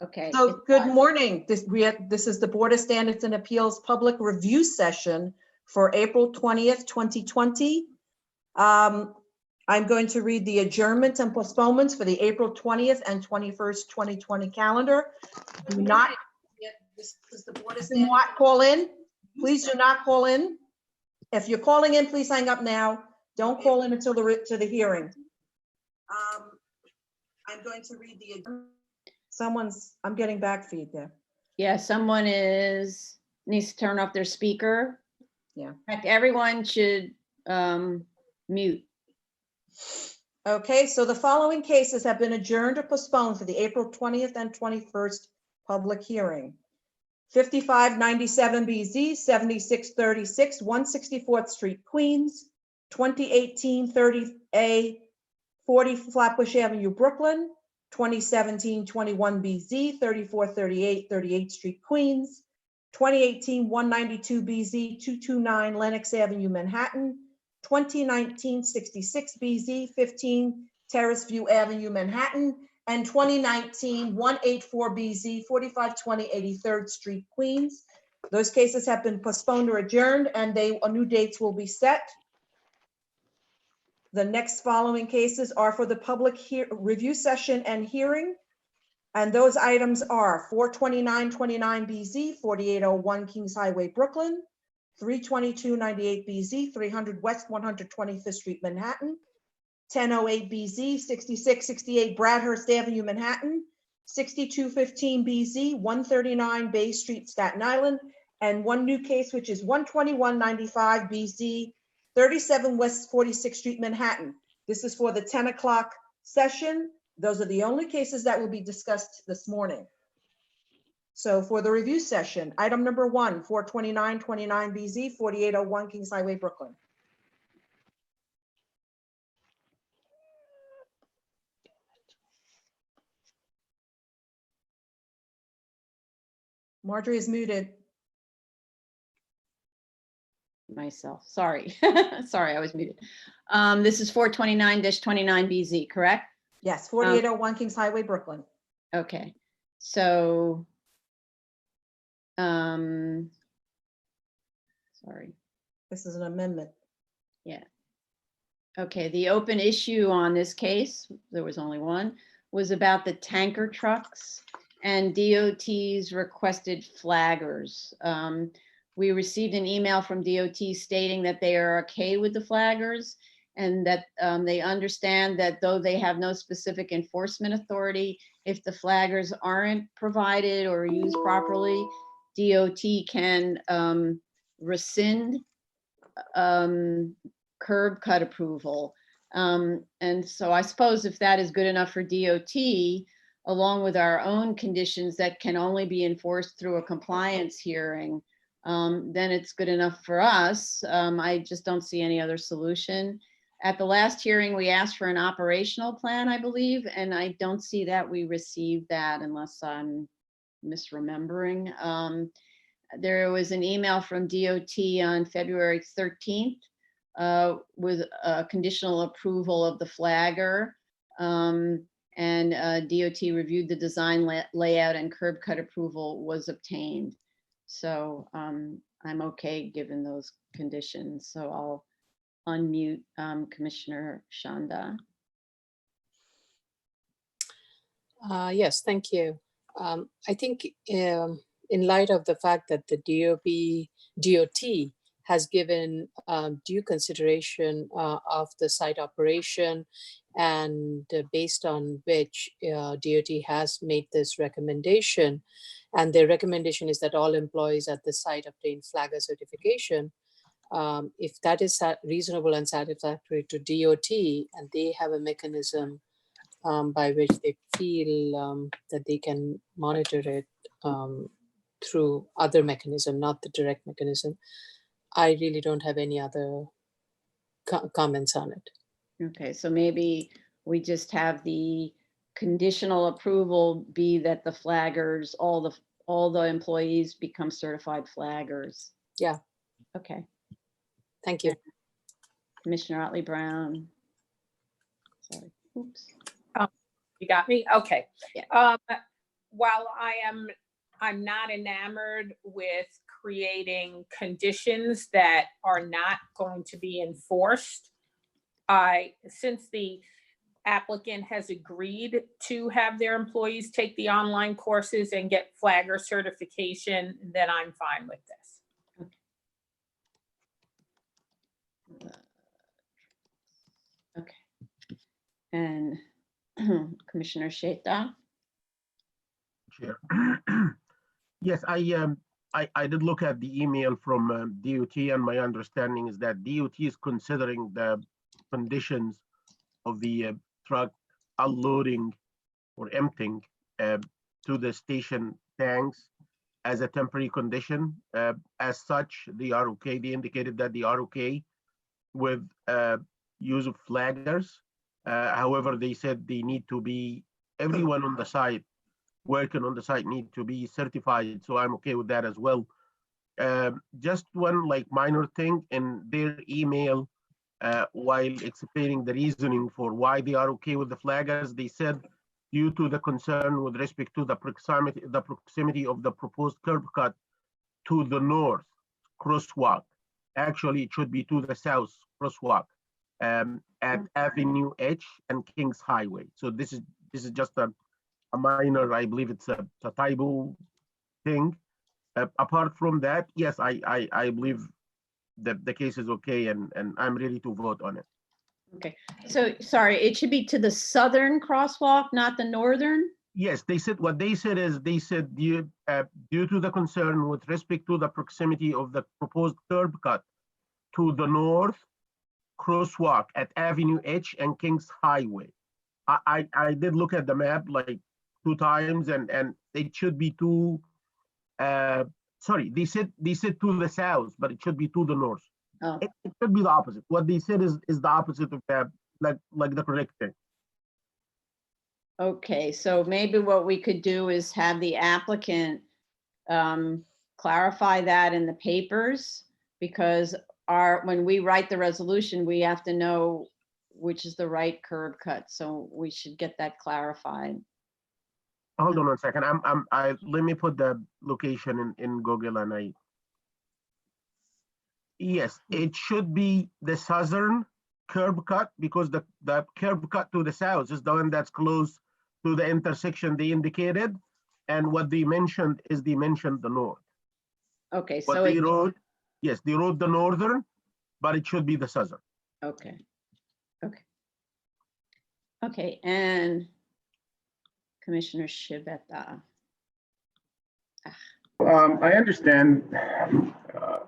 Okay. So good morning. This is the Board of Standards and Appeals Public Review Session for April 20th, 2020. I'm going to read the adjournments and postponements for the April 20th and 21st, 2020 calendar. Do not, this is the Board of Standards. Do not call in. Please do not call in. If you're calling in, please hang up now. Don't call in until the hearing. I'm going to read the I'm getting back feed there. Yeah, someone needs to turn off their speaker. Yeah. In fact, everyone should mute. Okay, so the following cases have been adjourned or postponed for the April 20th and 21st public hearing. 5597BZ, 7636, 164th Street, Queens, 2018 30A, 40 Flatbush Avenue, Brooklyn, 2017 21BZ, 3438 38th Street, Queens, 2018 192BZ, 229 Lenox Avenue, Manhattan, 2019 66BZ, 15 Terrace View Avenue, Manhattan, and 2019 184BZ, 4520 83rd Street, Queens. Those cases have been postponed or adjourned, and new dates will be set. The next following cases are for the public review session and hearing. And those items are 42929BZ, 4801 Kings Highway, Brooklyn, 32298BZ, 300 West 125th Street, Manhattan, 1008BZ, 6668 Bradhurst Avenue, Manhattan, 6215BZ, 139 Bay Street, Staten Island, and one new case, which is 12195BZ, 37 West 46th Street, Manhattan. This is for the 10 o'clock session. Those are the only cases that will be discussed this morning. So for the review session, item number 1, 42929BZ, 4801 Kings Highway, Brooklyn. Marjorie is muted. Myself, sorry. Sorry, I was muted. This is 429-29BZ, correct? Yes, 4801 Kings Highway, Brooklyn. Okay, so, sorry. This is an amendment. Yeah. Okay, the open issue on this case, there was only one, was about the tanker trucks and DOT's requested flaggers. We received an email from DOT stating that they are okay with the flaggers and that they understand that though they have no specific enforcement authority, if the flaggers aren't provided or used properly, DOT can rescind curb cut approval. And so I suppose if that is good enough for DOT, along with our own conditions that can only be enforced through a compliance hearing, then it's good enough for us. I just don't see any other solution. At the last hearing, we asked for an operational plan, I believe, and I don't see that we received that unless I'm misremembering. There was an email from DOT on February 13th with a conditional approval of the flagger. And DOT reviewed the design layout and curb cut approval was obtained. So I'm okay given those conditions. So I'll unmute Commissioner Shanda. Yes, thank you. I think in light of the fact that the DOT has given due consideration of the site operation and based on which DOT has made this recommendation, and their recommendation is that all employees at the site obtain flagger certification. If that is reasonable and satisfactory to DOT, and they have a mechanism by which they feel that they can monitor it through other mechanism, not the direct mechanism, I really don't have any other comments on it. Okay, so maybe we just have the conditional approval be that the flaggers, all the employees become certified flaggers. Yeah. Okay. Thank you. Commissioner Otley Brown. Sorry. Oops. You got me? Okay. Yeah. while I'm not enamored with creating conditions that are not going to be enforced, since the applicant has agreed to have their employees take the online courses and get flagger certification, then I'm fine with this. Okay. And Commissioner Sheta? Chair. Yes, I did look at the email from DOT, and my understanding is that DOT is considering the conditions of the truck unloading or emptying to the station tanks as a temporary condition. As such, they are okay. They indicated that they are okay with use of flaggers. However, they said they need to be, everyone on the site working on the site need to be certified. So I'm okay with that as well. Just one like minor thing in their email, while explaining the reasoning for why they are okay with the flaggers, they said due to the concern with respect to the proximity of the proposed curb cut to the north crosswalk. Actually, it should be to the south crosswalk at Avenue H and Kings Highway. So this is just a minor, I believe it's a typo thing. Apart from that, yes, I believe that the case is okay, and I'm ready to vote on it. Okay, so sorry, it should be to the southern crosswalk, not the northern? Yes, they said, what they said is, they said due to the concern with respect to the proximity of the proposed curb cut to the north crosswalk at Avenue H and Kings Highway. I did look at the map like 2 times, and it should be to, sorry, they said to the south, but it should be to the north. Oh, It should be the opposite. What they said is the opposite of that, like the correct thing. okay, so maybe what we could do is have the applicant clarify that in the papers, because when we write the resolution, we have to know which is the right curb cut, so we should get that clarified. Hold on 1 second. Let me put the location in Google, and yes, it should be the southern curb cut, because the curb cut to the south is the one that's close to the intersection they indicated. And what they mentioned is they mentioned the north. Okay, But so they wrote, yes, they wrote the northern, but it should be the southern. okay, okay. Okay, and Commissioner Shivetta. I understand.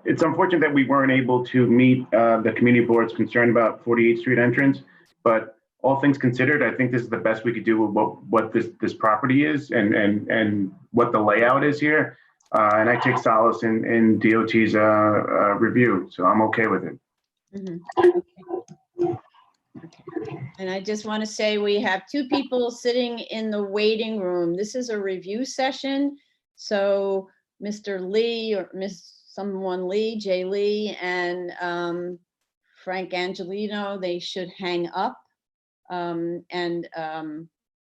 It's unfortunate that we weren't able to meet the community board's concern about 48th Street entrance, but all things considered, I think this is the best we could do with what this property is and what the layout is here. And I take solace in DOT's review, so I'm okay with it. Mhm. Okay. And I just want to say we have 2 people sitting in the waiting room. This is a review session. So Mr. Lee or someone Lee, Jay Lee, and Frank Angelino, they should hang up and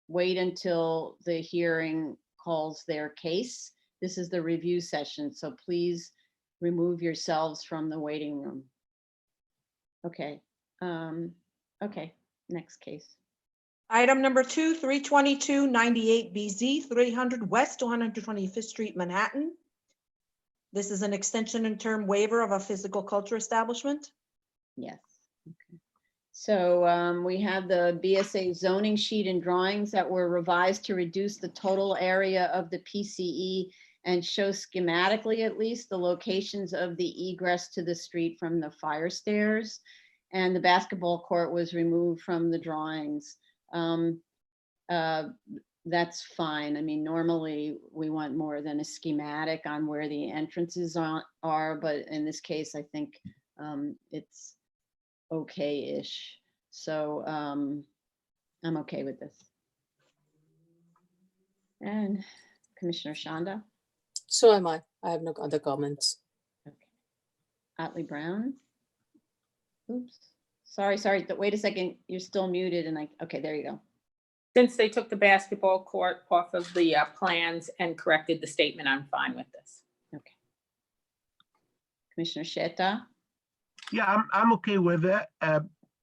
wait until the hearing calls their case. This is the review session, so please remove yourselves from the waiting room. Okay. Okay, next case. Item number 2, 322-98BZ, 300 West 125th Street, Manhattan. This is an extension and term waiver of a physical culture establishment. Yes. Okay. So we have the BSA zoning sheet and drawings that were revised to reduce the total area of the PCE and show schematically, at least, the locations of the egress to the street from the fire stairs. And the basketball court was removed from the drawings. That's fine. I mean, normally we want more than a schematic on where the entrances are, but in this case, I think it's okay-ish. So I'm okay with this. And Commissioner Shanda? So am I. I have no other comments. Okay. Otley Brown? Oops. Sorry. Wait a second. You're still muted and okay, there you go. Since they took the basketball court off of the plans and corrected the statement, I'm fine with this. Commissioner Sheta? Yeah, I'm okay with it.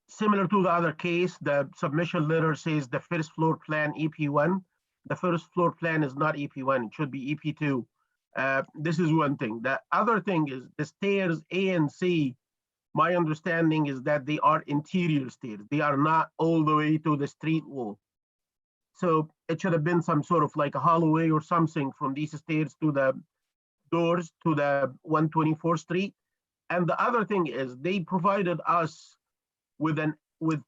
Similar to the other case, the submission letter says the first floor plan EP1. The first floor plan is not EP1, it should be EP2. This is one thing. The other thing is the stairs A and C, my understanding is that they are interior stairs. They are not all the way to the street wall. So it should have been some sort of like a hallway or something from these stairs to the doors to the 124th Street. And the other thing is they provided us with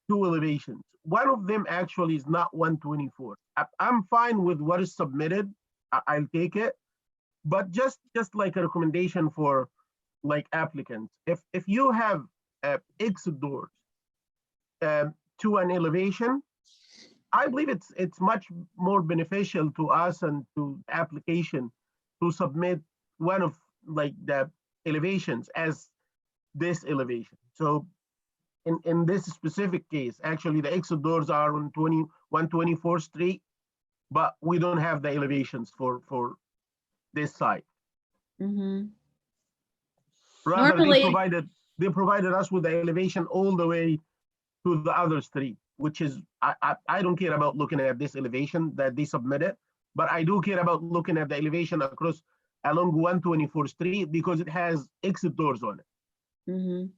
two elevations. One of them actually is not 124. I'm fine with what is submitted. I'll take it. But just like a recommendation for like applicants, if you have exit doors to an elevation, I believe it's much more beneficial to us and to application to submit one of like the elevations as this elevation. So in this specific case, actually the exit doors are on 124th Street, but we don't have the elevations for this side. Mhm. Rather, Normally- they provided us with the elevation all the way to the other street, which is, I don't care about looking at this elevation that they submitted, but I do care about looking at the elevation across along 124th Street because it has exit doors on it. Mhm.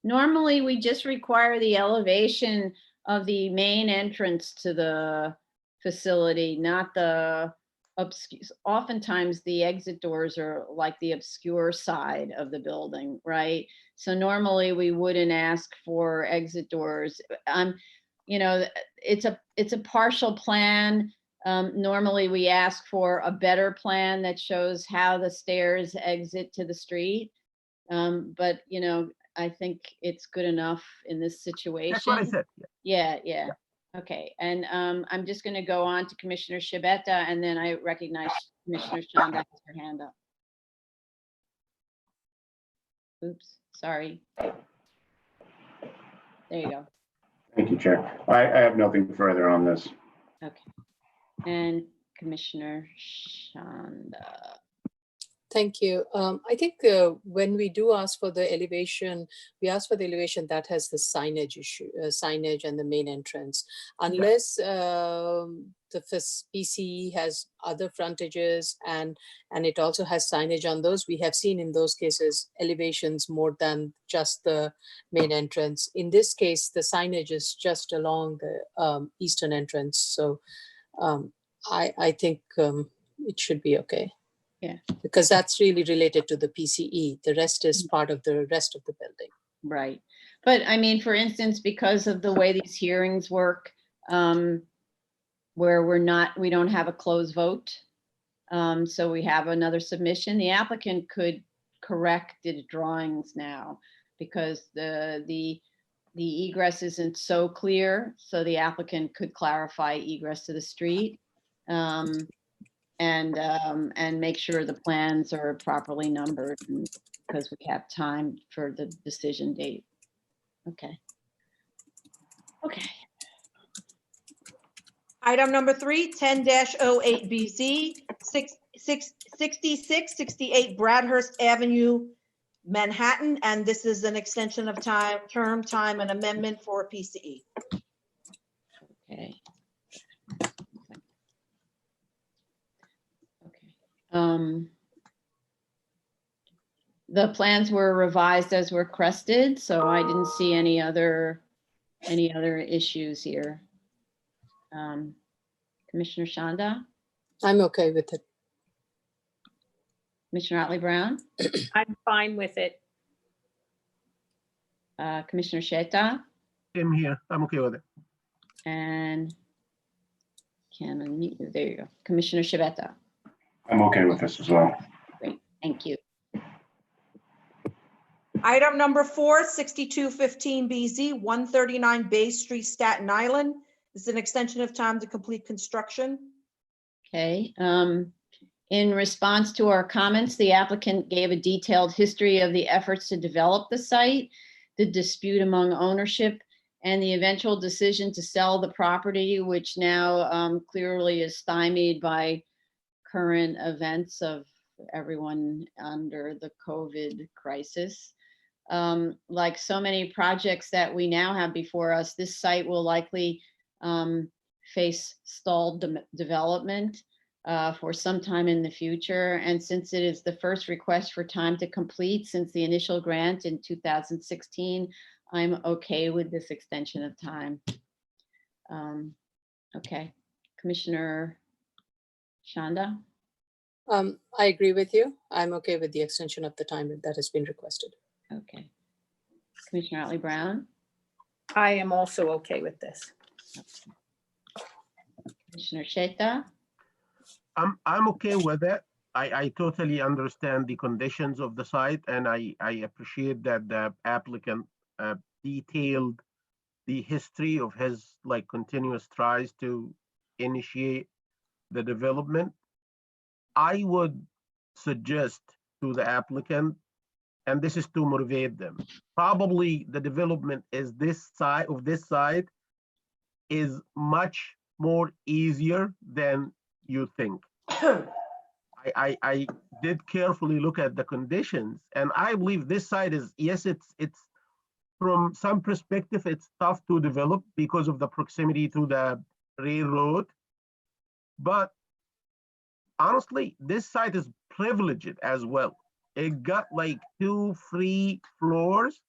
Normally, we just require the elevation of the main entrance to the facility, not the obscure. Oftentimes, the exit doors are like the obscure side of the building, right? So normally, we wouldn't ask for exit doors. You know, it's a partial plan. Normally, we ask for a better plan that shows how the stairs exit to the street. But you know, I think it's good enough in this situation. That's what I said. Yeah. Yeah. Okay, and I'm just gonna go on to Commissioner Shibeta, and then I recognize Commissioner Shanda has her hand up. Oops, sorry. There you go. Thank you, Chair. I have nothing further on this. Okay. And Commissioner Shanda. Thank you. I think when we do ask for the elevation, we ask for the elevation that has the signage issue, signage and the main entrance. Unless the PCE has other frontages and it also has signage on those, we have seen in those cases elevations more than just the main entrance. In this case, the signage is just along the eastern entrance. So I think it should be okay. Yeah. Because that's really related to the PCE. The rest is part of the rest of the building. Right. But I mean, for instance, because of the way these hearings work, where we don't have a closed vote. So we have another submission. The applicant could correct the drawings now because the egress isn't so clear. So the applicant could clarify egress to the street. And make sure the plans are properly numbered because we have time for the decision date. Okay. Okay. Item number 3, 10-08BZ, 6668 Bradhurst Avenue, Manhattan, and this is an extension of term time and amendment for PCE. Okay. The plans were revised as requested, so I didn't see any other issues here. Commissioner Shanda, I'm okay with it. Commissioner Otley Brown, I'm fine with it. Commissioner Sheta, Same here. I'm okay with it. and can unmute you. There you go. Commissioner Shibeta. I'm okay with this as well. Great, thank you. Item number 4, 6215BZ, 139 Bay Street, Staten Island. This is an extension of time to complete construction. Okay, in response to our comments, the applicant gave a detailed history of the efforts to develop the site, the dispute among ownership, and the eventual decision to sell the property, which now clearly is stymied by current events of everyone under the COVID crisis. Like so many projects that we now have before us, this site will likely face stalled development for some time in the future. And since it is the first request for time to complete since the initial grant in 2016, I'm okay with this extension of time. Okay, Commissioner Shanda? I agree with you. I'm okay with the extension of the time that has been requested. Okay. Commissioner Otley Brown? I am also okay with this. Commissioner Sheta? I'm okay with it. I totally understand the conditions of the site, and I appreciate that the applicant detailed the history of his like continuous tries to initiate the development. I would suggest to the applicant, and this is to motivate them, probably the development is this side is much more easier than you think. I did carefully look at the conditions, and I believe this side is, yes, it's from some perspective, it's tough to develop because of the proximity to the railroad. But honestly, this site is privileged as well. It got like 2 free floors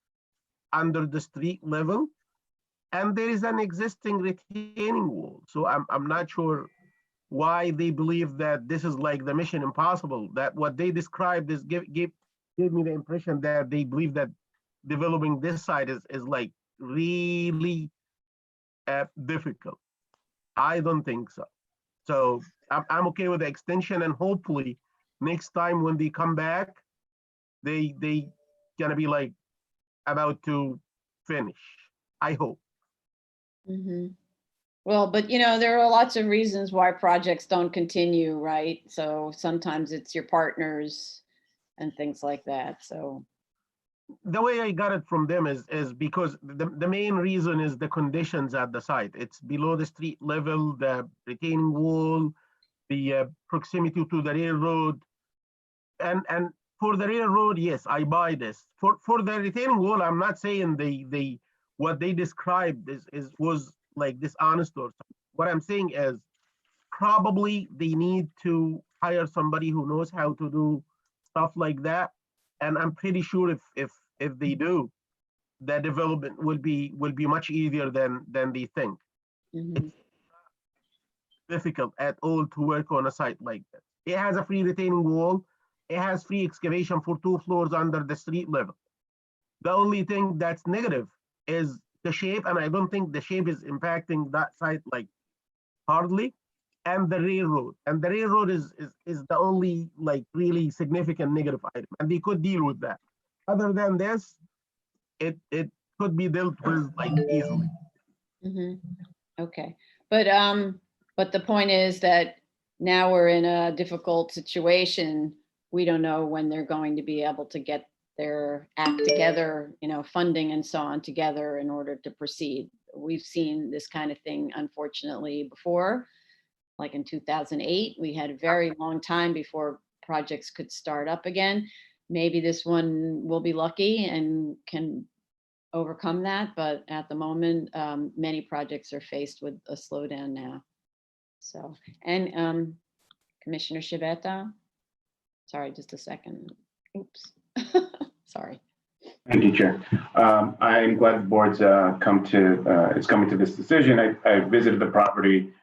under the street level, and there is an existing retaining wall. So I'm not sure why they believe that this is like the mission impossible. That what they described is gave me the impression that they believe that developing this site is like really difficult. I don't think so. So I'm okay with the extension, and hopefully next time when they come back, they gonna be like about to finish. I hope. Mm-hmm. Well, but you know, there are lots of reasons why projects don't continue, right? So sometimes it's your partners and things like that. So The way I got it from them is because the main reason is the conditions at the site. It's below the street level, the retaining wall, the proximity to the railroad, and for the railroad, yes, I buy this. For the retaining wall, I'm not saying the what they described was like dishonest or something. What I'm saying is probably they need to hire somebody who knows how to do stuff like that, and I'm pretty sure if they do, the development will be much easier than they think. mhm. It's difficult at all to work on a site like that. It has a free retaining wall. It has free excavation for 2 floors under the street level. The only thing that's negative is the shape, and I don't think the shape is impacting that site like hardly. And the railroad, is the only like really significant negative item, and they could deal with that. Other than this, it could be dealt with like easily. Mhm. Okay, but the point is that now we're in a difficult situation. We don't know when they're going to be able to get their act together, you know, funding and so on together in order to proceed. We've seen this kind of thing, unfortunately, before. Like in 2008, we had a very long time before projects could start up again. Maybe this one will be lucky and can overcome that, but at the moment, many projects are faced with a slowdown now. So, and Commissioner Shibeta, sorry, just a second. Oops, sorry. Thank you, Chair. I'm glad the board's is coming to this decision. I visited the property.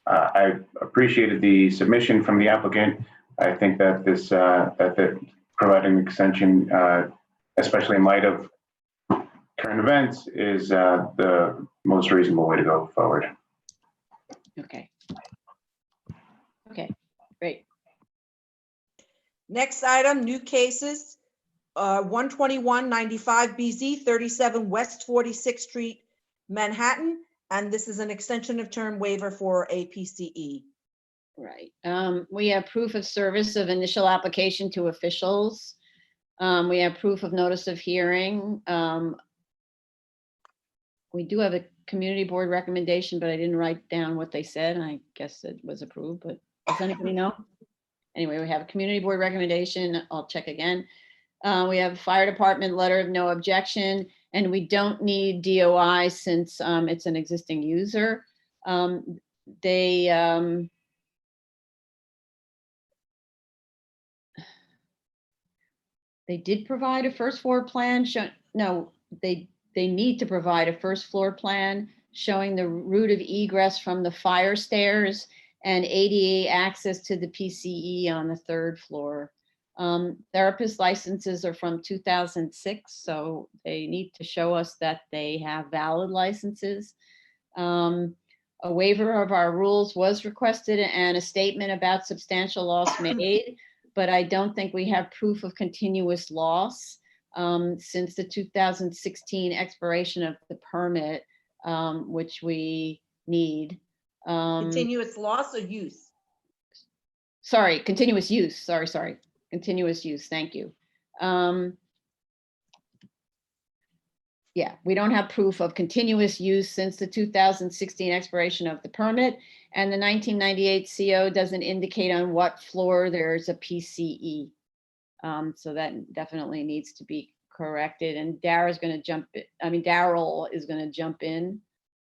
I appreciated the submission from the applicant. I think that that providing an extension, especially in light of current events, is the most reasonable way to go forward. Okay. Okay, great. Next item, new cases, 12195 BZ, 37 West 46th Street, Manhattan. And this is an extension of term waiver for APCE. Right. We have proof of service of initial application to officials. We have proof of notice of hearing. we do have a community board recommendation, but I didn't write down what they said. And I guess it was approved, but does anybody know? Anyway, we have a community board recommendation. I'll check again. We have fire department letter of no objection, and we don't need DOI since it's an existing user. They did provide a first floor plan. No, they need to provide a first floor plan showing the route of egress from the fire stairs and ADA access to the PCE on the 3rd floor. Therapist licenses are from 2006, so they need to show us that they have valid licenses. A waiver of our rules was requested and a statement about substantial loss made, but I don't think we have proof of continuous loss since the 2016 expiration of the permit, which we need. Continuous loss or use? Sorry, continuous use. Sorry. Continuous use. Thank you. Yeah, we don't have proof of continuous use since the 2016 expiration of the permit, and the 1998 CO doesn't indicate on what floor there's a PCE. So that definitely needs to be corrected. And Darryl is going to jump in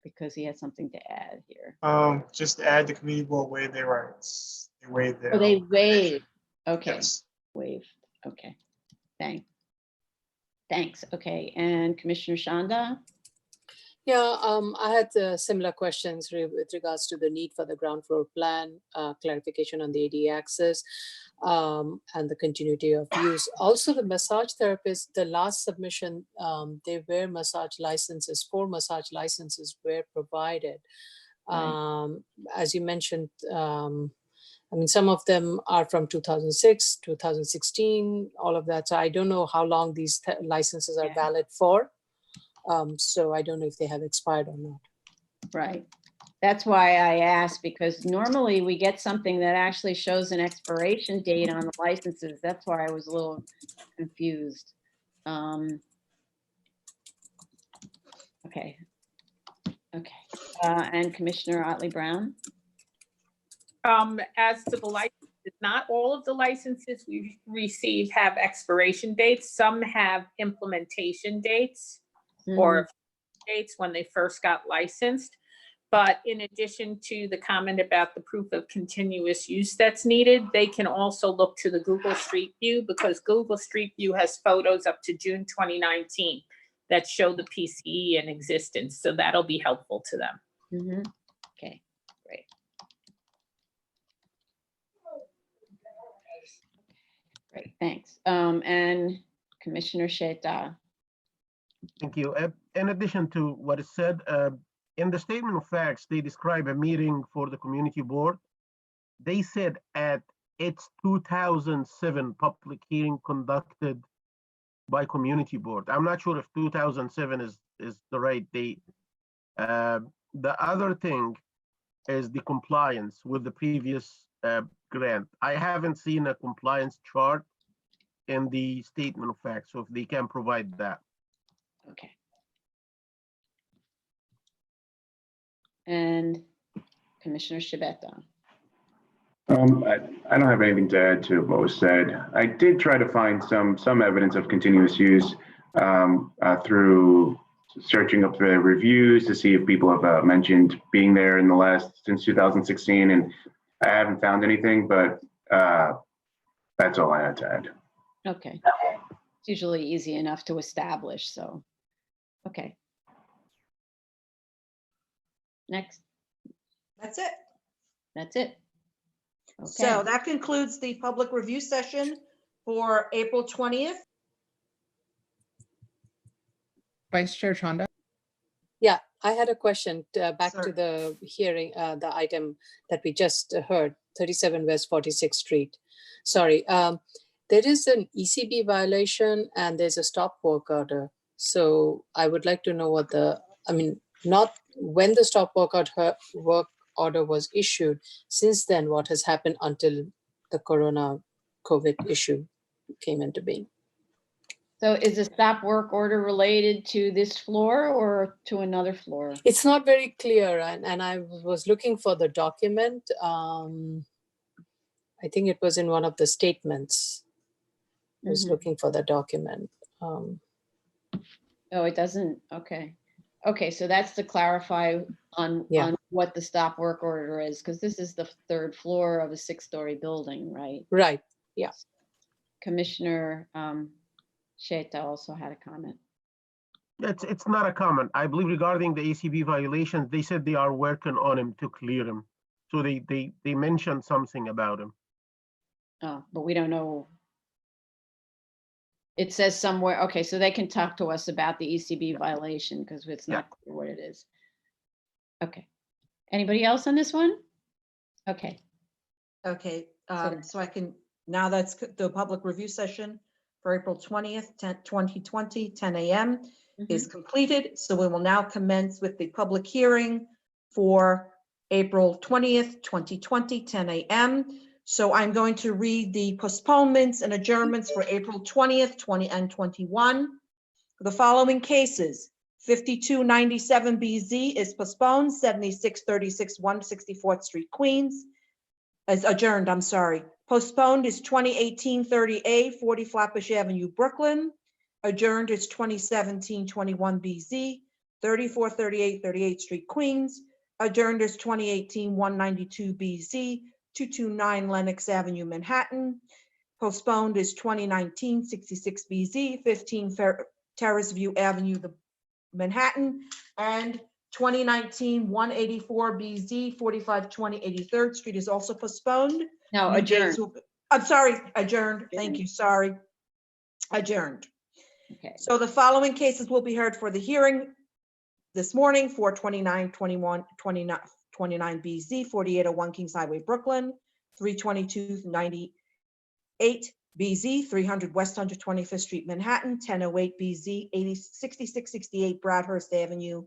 because he has something to add here. Just to add, the community board waived their rights. They waived their. Oh, they waived. Okay. Yes. Waived. Okay. Thanks. Okay. And Commissioner Shanda? Yeah, I had similar questions with regards to the need for the ground floor plan, clarification on the ADA access, and the continuity of use. Also, the massage therapist, the last submission, they were massage licenses, 4 massage licenses were provided. Right. As you mentioned, I mean, some of them are from 2006, 2016, all of that. So I don't know how long these licenses are valid for. So I don't know if they have expired or not. Right. That's why I asked, because normally we get something that actually shows an expiration date on the licenses. That's why I was a little confused. Okay. And Commissioner Otley Brown? As to the licenses, not all of the licenses we receive have expiration dates. Some have implementation dates or dates when they first got licensed. But in addition to the comment about the proof of continuous use that's needed, they can also look to the Google Street View, because Google Street View has photos up to June 2019 that show the PCE in existence. So that'll be helpful to them. Okay, great. Great, thanks. And Commissioner Sheta. Thank you. In addition to what is said, in the statement of facts, they describe a meeting for the community board. They said at its 2007 public hearing conducted by community board. I'm not sure if 2007 is the right date. The other thing is the compliance with the previous grant. I haven't seen a compliance chart in the statement of facts, so if they can provide that. Okay. And Commissioner Shibeta. I don't have anything to add to what was said. I did try to find some evidence of continuous use through searching up the reviews to see if people have mentioned being there in the since 2016, and I haven't found anything, but that's all I had to add. Okay. It's usually easy enough to establish, so, okay. Next. That's it. That's it. Okay. So that concludes the public review session for April 20th. Vice Chair Chanda? Yeah, I had a question back Sure. to the hearing, the item that we just heard, 37 West 46th Street. Sorry, there is an ECB violation and there's a stop work order. So I would like to know what not when the stop work order was issued. Since then, what has happened until the COVID issue came into being? So is the stop work order related to this floor or to another floor? It's not very clear, and I was looking for the document. I think it was in one of the statements. I was Mhm. looking for the document. Oh, it doesn't, okay. Okay, so that's to clarify on Yeah. what the stop work order is, because this is the third floor of a 6-story building, right? Right. Commissioner Sheta also had a comment. It's not a comment. I believe regarding the ACB violations, they said they are working on him to clear him. So they mentioned something about him. Oh, but we don't know. It says somewhere, okay, so they can talk to us about the ECB violation because it's not clear what it is. Okay. Anybody else on this one? Okay. Okay, So- so I can, now that's the public review session for April 20th, 2020, 10 a.m. is completed. So we will now commence with the public hearing for April 20th, 2020, 10 a.m. So I'm going to read the postponements and adjournments for April 20th, 20 and 21. For the following cases, 5297 BZ is postponed, 7636 164th Street, Queens. As adjourned, I'm sorry. Postponed is 2018-30A, 40 Flatbush Avenue, Brooklyn. Adjourned is 2017-21 BZ, 3438 38th Street, Queens. Adjourned is 2018-192 BZ, 229 Lenox Avenue, Manhattan. Postponed is 2019-66 BZ, 15 Terrace View Avenue, Manhattan. And 2019-184 BZ, 4520 83rd Street is also postponed. No, New dates adjourned. will be- I'm sorry, adjourned. Thank you, sorry. Adjourned. Okay. So the following cases will be heard for the hearing this morning: 429, 21, 29, 29 BZ, 4801 Kings Highway, Brooklyn, 322 98 BZ, 300 West 125th Street, Manhattan, 1008 BZ, 6668 Bradhurst Avenue,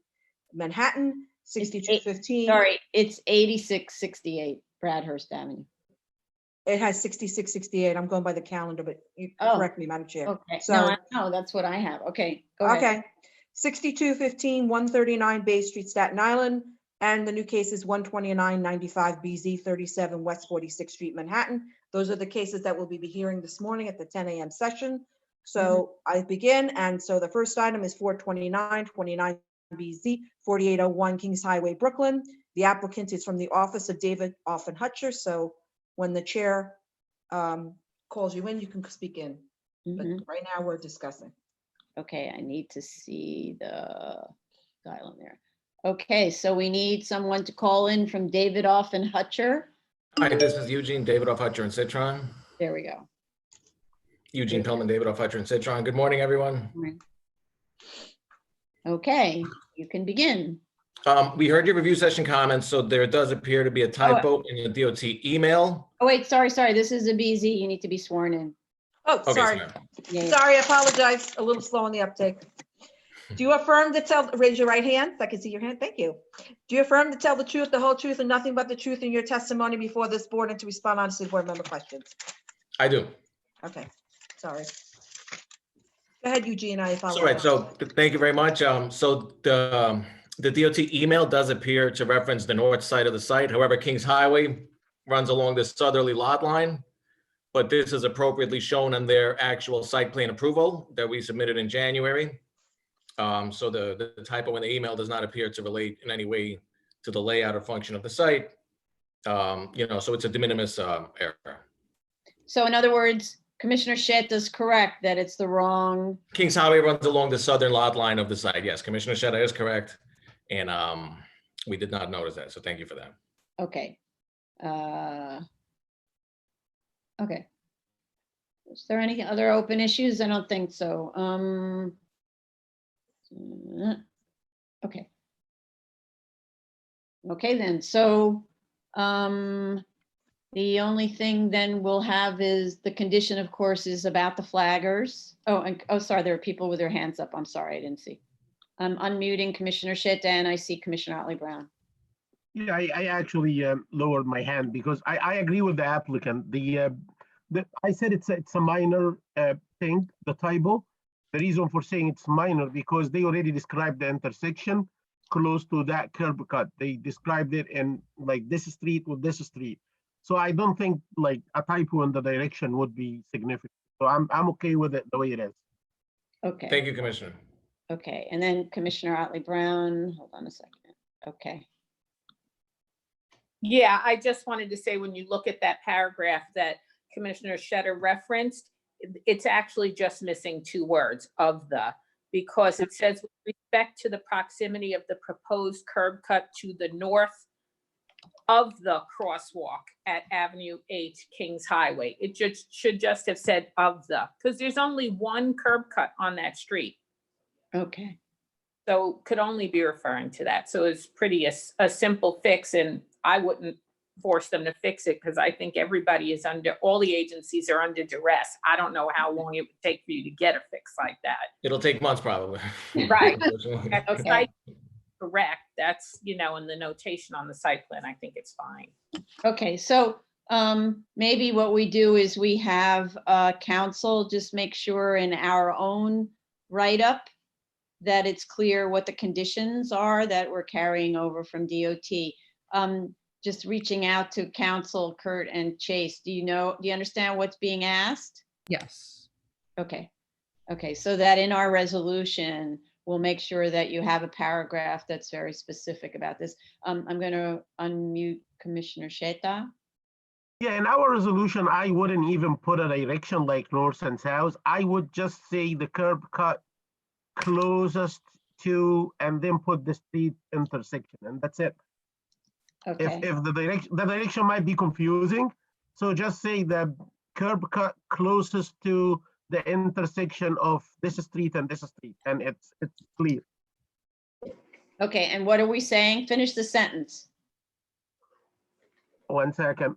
Manhattan, 6215. Sorry, it's 8668 Bradhurst Avenue. It has 6668. I'm going by the calendar, but you Oh, correct me, Madam Chair. Okay, Sorry. no, that's what I have. Okay, go ahead. Okay. 6215, 139 Bay Street, Staten Island. And the new case is 12995 BZ, 37 West 46th Street, Manhattan. Those are the cases that we'll be hearing this morning at the 10 a.m. session. So I begin. And so the first item is 429 29 BZ, 4801 Kings Highway, Brooklyn. The applicant is from the office of David Offenhutcher. So when the chair calls you in, you can speak in. But Mhm. right now we're discussing. Okay, I need to see the dial in there. Okay, so we need someone to call in from David Offenhutcher. Hi, this is Eugene, David Hutcher and Citron. There we go. Eugene Pillman, David Hutcher and Citron. Good morning, everyone. Okay, you can begin. We heard your review session comments, so there does appear to be a typo in the DOT email. Oh, wait, sorry. This is a BZ. You need to be sworn in. Oh, Okay, sorry. Yeah. Sorry, I apologize. A little slow on the uptake. Do you affirm to tell, raise your right hand, so I can see your hand. Thank you. Do you affirm to tell the truth, the whole truth, and nothing but the truth in your testimony before this board and to respond honestly to board member questions? I do. Okay, sorry. Go ahead, Eugene, I All right, apologize. so thank you very much. So the DOT email does appear to reference the north side of the site. However, Kings Highway runs along this southerly lot line, but this is appropriately shown in their actual site plan approval that we submitted in January. So the typo in the email does not appear to relate in any way to the layout or function of the site. So it's a de minimis error. So in other words, Commissioner Shett is correct that it's the wrong. Kings Highway runs along the southern lot line of the site. Yes, Commissioner Shetta is correct. And we did not notice that. So thank you for that. Okay. Okay. Is there any other open issues? I don't think so. Okay. Okay, then. So the only thing then we'll have is the condition, of course, is about the flaggers. Oh, sorry, there are people with their hands up. I'm sorry, I didn't see. I'm unmuting Commissioner Shett and I see Commissioner Otley Brown. Yeah, I actually lowered my hand because I agree with the applicant. I said it's a minor thing, the typo. The reason for saying it's minor, because they already described the intersection close to that curb cut. They described it in like this street with this street. So I don't think like a typo in the direction would be significant. So I'm okay with it the way it is. Okay. Thank you, Commissioner. Okay, and then Commissioner Otley Brown, hold on a second. Okay, Yeah, I just wanted to say, when you look at that paragraph that Commissioner Shetter referenced, it's actually just missing 2 words, "of the," because it says with respect to the proximity of the proposed curb cut to the north of the crosswalk at Avenue 8 Kings Highway. It just should just have said "of the," because there's only 1 curb cut on that street. okay, So could only be referring to that. So it's pretty a simple fix, and I wouldn't force them to fix it because I think everybody is all the agencies are under duress. I don't know how long it would take for you to get a fix like that. It'll take months probably. Right. Unfortunately. At the Okay. site, correct, that's, in the notation on the site plan, I think it's fine. okay, so maybe what we do is we have council just make sure in our own write-up that it's clear what the conditions are that we're carrying over from DOT. Just reaching out to council, Kurt and Chase, do you understand what's being asked? Yes. Okay, okay, so that in our resolution, we'll make sure that you have a paragraph that's very specific about this. I'm going to unmute Commissioner Sheta. Yeah, in our resolution, I wouldn't even put a direction like north and south. I would just say the curb cut closest to, and then put the street intersection, and that's it. Okay, If the direction might be confusing, so just say the curb cut closest to the intersection of this street and this street, and it's clear. okay, and what are we saying? Finish the sentence. 1 second.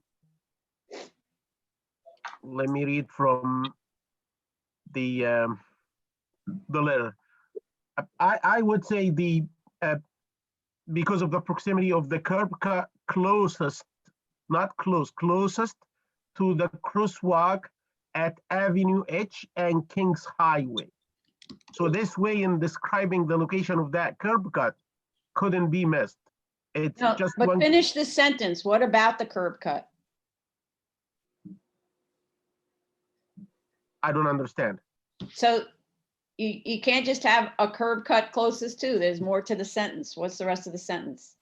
Let me read from the letter. I would say because of the proximity of the curb cut closest, not close, closest to the crosswalk at Avenue H and Kings Highway. So this way, in describing the location of that curb cut, couldn't be missed. It's No, just but one. finish the sentence. What about the curb cut? I don't understand. So you can't just have a curb cut closest to, there's more to the sentence. What's the rest of the sentence?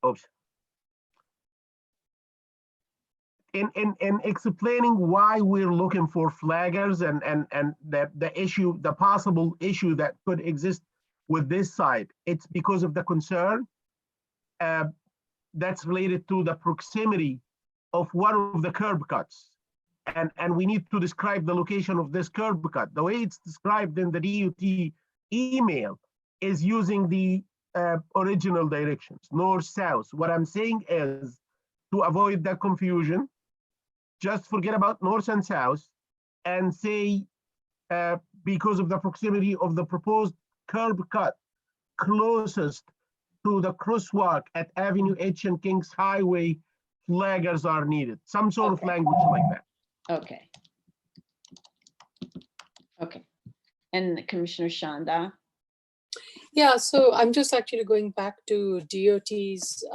Oops. In explaining why we're looking for flaggers and the possible issue that could exist with this site, it's because of the concern that's related to the proximity of one of the curb cuts. And we need to describe the location of this curb cut. The way it's described in the DOT email is using the original directions, north, south. What I'm saying is, to avoid that confusion, just forget about north and south and say, because of the proximity of the proposed curb cut closest to the crosswalk at Avenue H and Kings Highway, flaggers are needed. Some sort of language like that. Okay. Okay. And Commissioner Shanda? Yeah, so I'm just actually going back to DOT's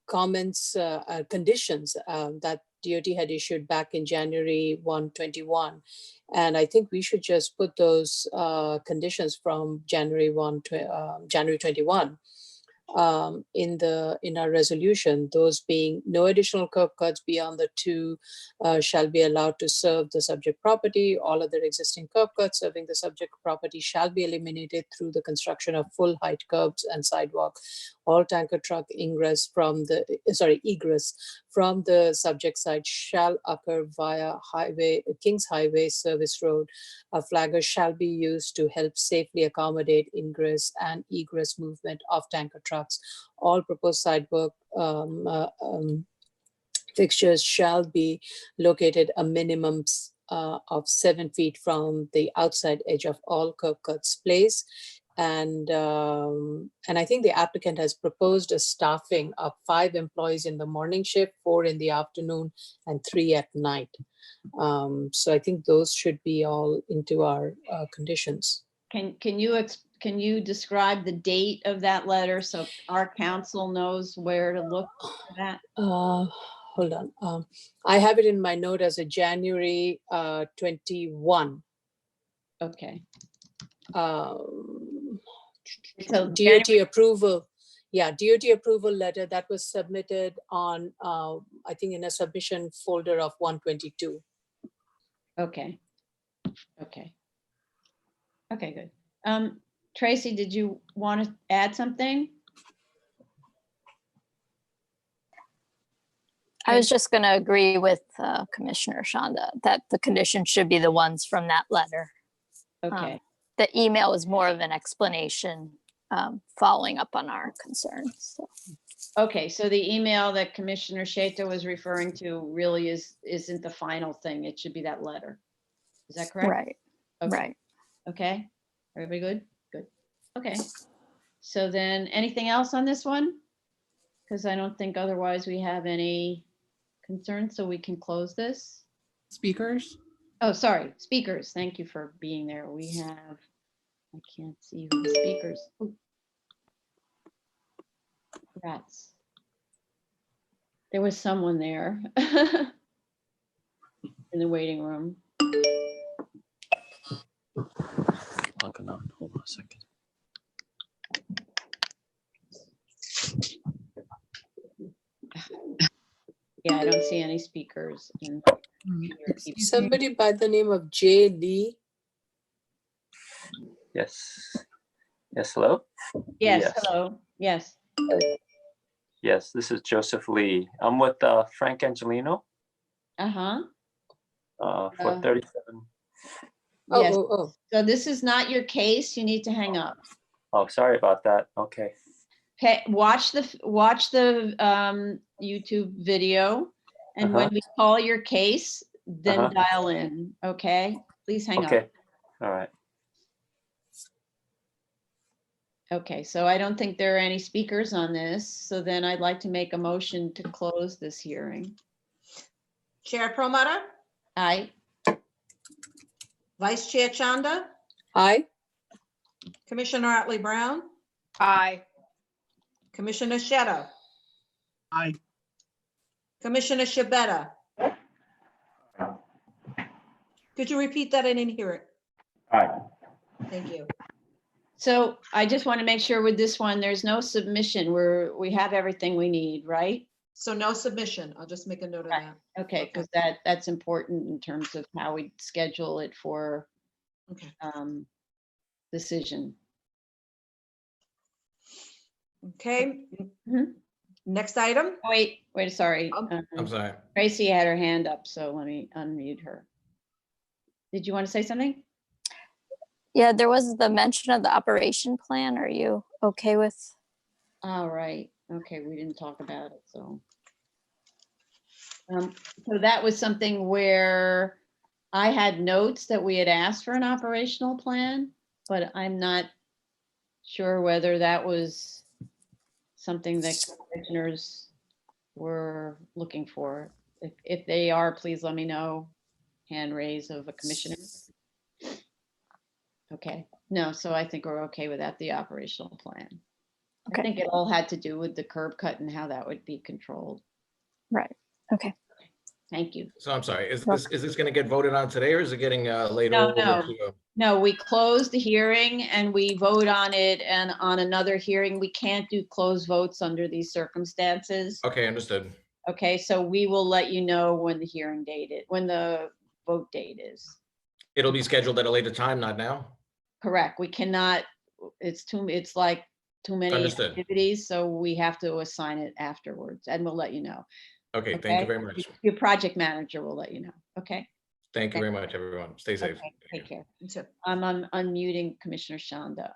comments, conditions that DOT had issued back in January 1, 21. And I think we should just put those conditions from January 21 in our resolution, those being no additional curb cuts beyond the 2 shall be allowed to serve the subject property. All other existing curb cuts serving the subject property shall be eliminated through the construction of full height curbs and sidewalk. All tanker truck egress from the subject site shall occur via Kings Highway Service Road. A flagger shall be used to help safely accommodate ingress and egress movement of tanker trucks. All proposed sidewalk fixtures shall be located a minimum of 7 feet from the outside edge of all curb cuts placed. And I think the applicant has proposed a staffing of 5 employees in the morning shift, 4 in the afternoon, and 3 at night. So I think those should be all into our conditions. Can you describe the date of that letter so our council knows where to look for that? Hold on. I have it in my note as a January 21. Okay. DOT So January, approval. Yeah, DOT approval letter that was submitted on, I think in a submission folder of 122. okay. Okay. Okay, good. Tracy, did you want to add something? I was just going to agree with Commissioner Shanda that the conditions should be the ones from that letter. Okay. The email is more of an explanation following up on our concerns. So. Okay, so the email that Commissioner Shaita was referring to really isn't the final thing. It should be that letter. Is that correct? Right, Okay. right. Okay, everybody good? Good. Okay. So then anything else on this one? Because I don't think otherwise we have any concerns, so we can close this. Speakers? Oh, sorry, speakers. Thank you for being there. We have, I can't see who the speakers. Ooh. Rats. There was someone there in the waiting room. Hold on a second. Yeah, I don't see any speakers. Excuse me. Somebody by the name of Jay Lee. Yes. Yes, hello? Yes, Yes. hello. Yes. Yes, this is Joseph Lee. I'm with Frank Angelino Uh-huh. for 37. Oh, Yes. oh. So this is not your case. You need to hang up. Oh, sorry about that. Okay. Okay, watch the YouTube video, and when we call your case, then dial in. Okay, please hang up. Okay. All right. Okay, so I don't think there are any speakers on this. So then I'd like to make a motion to close this hearing. Chair Perlmutter, Aye. Vice Chair Chanda, Hi. Commissioner Otley Brown, Aye. Commissioner Sheta, Aye. Commissioner Shabeta. Could you repeat that? I didn't hear it. All right. Thank you. So I just want to make sure with this one, there's no submission. We have everything we need, right? So no submission. I'll just make a note of Right. that. Okay, because that's important in terms of how we schedule it for Okay. decision. Okay. Mhm. Next item. Oh, wait, sorry. I'm sorry. Tracy had her hand up, so let me unmute her. Did you want to say something? Yeah, there was the mention of the operation plan. Are you okay with? All right. Okay, we didn't talk about it, so. So that was something where I had notes that we had asked for an operational plan, but I'm not sure whether that was something that commissioners were looking for. If they are, please let me know. Hand raise of a commissioner. Okay, no, so I think we're okay with that, the operational plan. Okay. I think it all had to do with the curb cut and how that would be controlled. Right. Okay. Thank you. So I'm sorry, is this going to get voted on today or is it getting laid No, over no. to? No, we closed the hearing and we vote on it, and on another hearing, we can't do closed votes under these circumstances. Okay, understood. Okay, so we will let you know when the hearing date is, when the vote date is. It'll be scheduled at a later time, not now? Correct. We cannot, it's like too many Understood. activities, so we have to assign it afterwards, and we'll let you know. Okay, thank Okay? you very much. Your project manager will let you know. Okay, Thank you very much, everyone. Stay safe. okay, take care. You too. I'm unmuting Commissioner Shanda.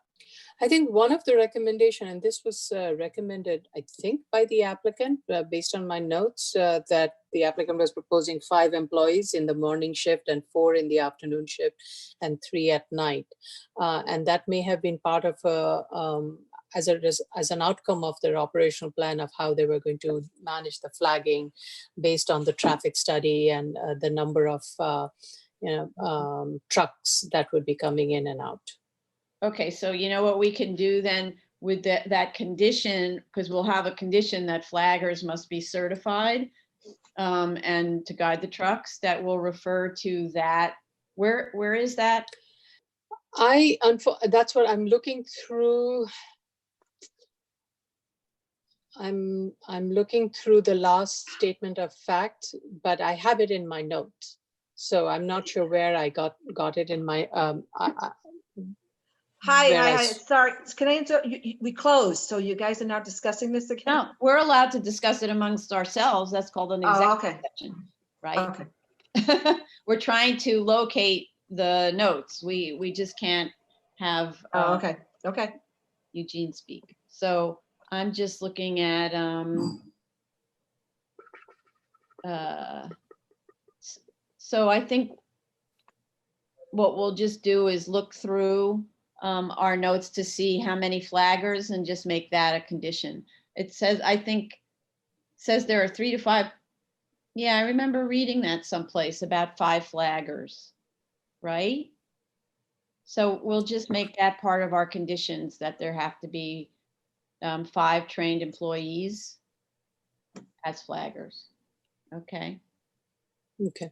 I think one of the recommendation, and this was recommended, I think, by the applicant, based on my notes, that the applicant was proposing 5 employees in the morning shift and 4 in the afternoon shift and 3 at night. And that may have been part of as an outcome of their operational plan of how they were going to manage the flagging based on the traffic study and the number of trucks that would be coming in and out. Okay, so you know what we can do then with that condition, because we'll have a condition that flaggers must be certified and to guide the trucks, that will refer to that. Where is that? That's what I'm looking through. I'm looking through the last statement of fact, but I have it in my notes. So I'm not sure where I got it in my, Hi, sorry, can I interrupt? We closed, so you guys are now discussing this again? No, we're allowed to discuss it amongst ourselves. That's called an Oh, executive okay, session, right? okay. We're trying to locate the notes. We just can't have Oh, okay, okay. Eugene speak. So I'm just looking at so I think what we'll just do is look through our notes to see how many flaggers and just make that a condition. It says, I think, says there are 3 to 5. Yeah, I remember reading that someplace about 5 flaggers, right? So we'll just make that part of our conditions, that there have to be 5 trained employees as flaggers. Okay. Okay.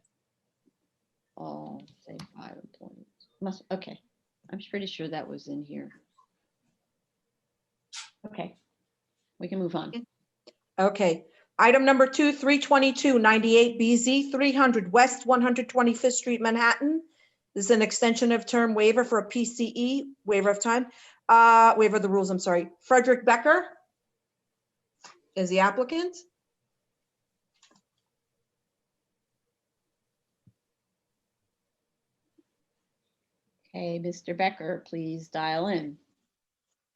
Oh, say 5 employees. Okay. I'm pretty sure that was in here. Okay. We can move on. Okay. Item number 2, 322 98 BZ 300 West 125th Street, Manhattan. This is an extension of term waiver for a PCE, waiver of time, waiver of the rules, I'm sorry. Frederick Becker is the applicant. Okay, Mr. Becker, please dial in.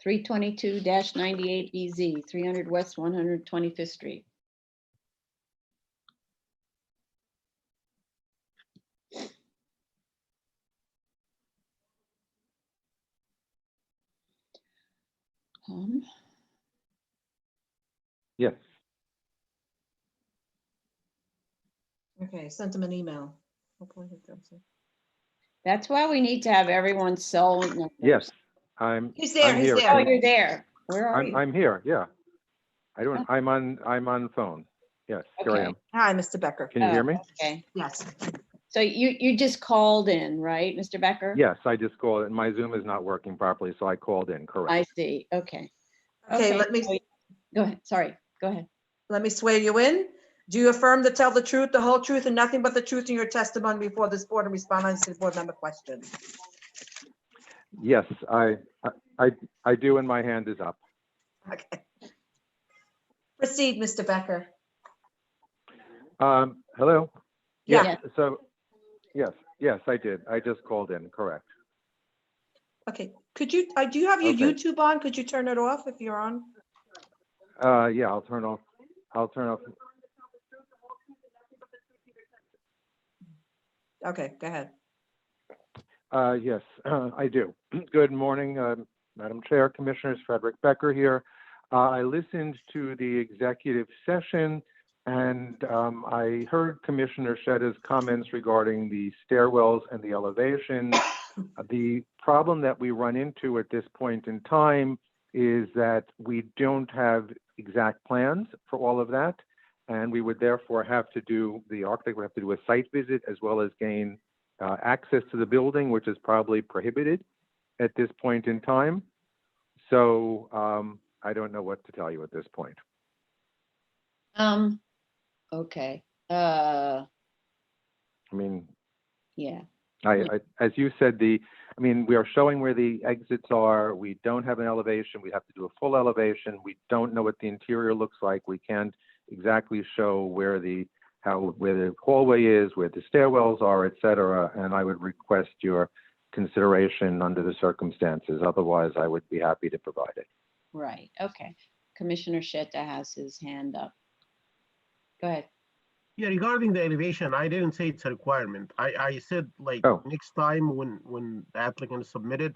322-98 BZ, 300 West 125th Street. Yes. Okay, sent him an email. Hopefully he comes in. That's why we need to have everyone's cell numbers. Yes. I'm. He's there, I'm he's here. there. Oh, you're there. Where are you? I'm here. Yeah. I don't. I'm on phone. Yes. Here I Okay. am. Hi, Mr. Becker. Can you hear me? Okay. Yes. So you just called in, right, Mr. Becker? Yes. I just called it. My Zoom is not working properly, so I called in. Correct. I see. Okay. Okay, Okay, let me, so go ahead. Sorry. Go ahead. let me swear you in. Do you affirm to tell the truth, the whole truth, and nothing but the truth in your testimony before this board and respond to the board member questions? Yes. I do, and my hand is up. Okay. Proceed, Mr. Becker. Hello. Yeah. Yes. So. Yes. I did. I just called in. Correct. Okay, could you, do you have your Okay. YouTube on? Could you turn it off if you're on? Yeah. I'll turn off. Okay, go ahead. Yes, I do. Good morning, Madam Chair, Commissioners. Frederick Becker here. I listened to the executive session, and I heard Commissioner Shetta's comments regarding the stairwells and the elevation. The problem that we run into at this point in time is that we don't have exact plans for all of that, and we would therefore have to do, the architect would have to do a site visit as well as gain access to the building, which is probably prohibited at this point in time. So I don't know what to tell you at this point. Okay. I mean, Yeah. as you said, we are showing where the exits are. We don't have an elevation. We have to do a full elevation. We don't know what the interior looks like. We can't exactly show where the hallway is, where the stairwells are, et cetera. And I would request your consideration under the circumstances. Otherwise, I would be happy to provide it. Right, okay. Commissioner Sheta has his hand up. Go ahead. Yeah, regarding the elevation, I didn't say it's a requirement. I said like Oh. next time when the applicant is submitted,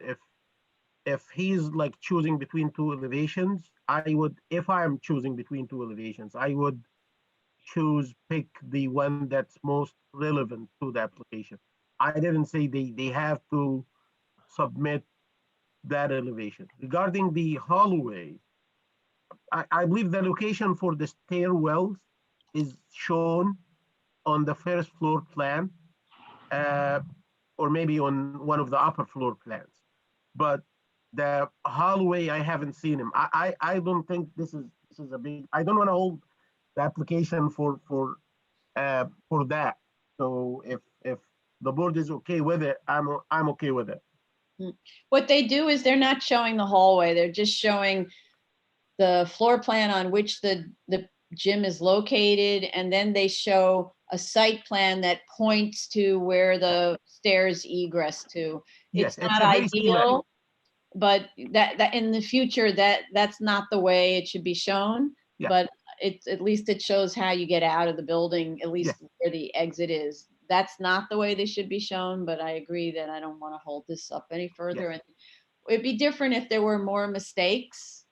if he's like choosing between two elevations, I would, if I'm choosing between two elevations, I would pick the one that's most relevant to the application. I didn't say they have to submit that elevation. Regarding the hallway, I believe the location for the stairwells is shown on the first floor plan, or maybe on one of the upper floor plans. But the hallway, I haven't seen him. I don't think this is a big. I don't want to hold the application for that. So if the board is okay with it, I'm okay with it. What they do is they're not showing the hallway. They're just showing the floor plan on which the gym is located, and then they show a site plan that points to where the stairs egress to. Yes, It's it's not a very schematic. ideal, but that in the future, that's not the way it should be shown. Yeah. But it's, at least it shows how you get out of the building, at least Yeah. where the exit is. That's not the way they should be shown, but I agree that I don't want to hold this up any further. And it'd be different if there were more mistakes,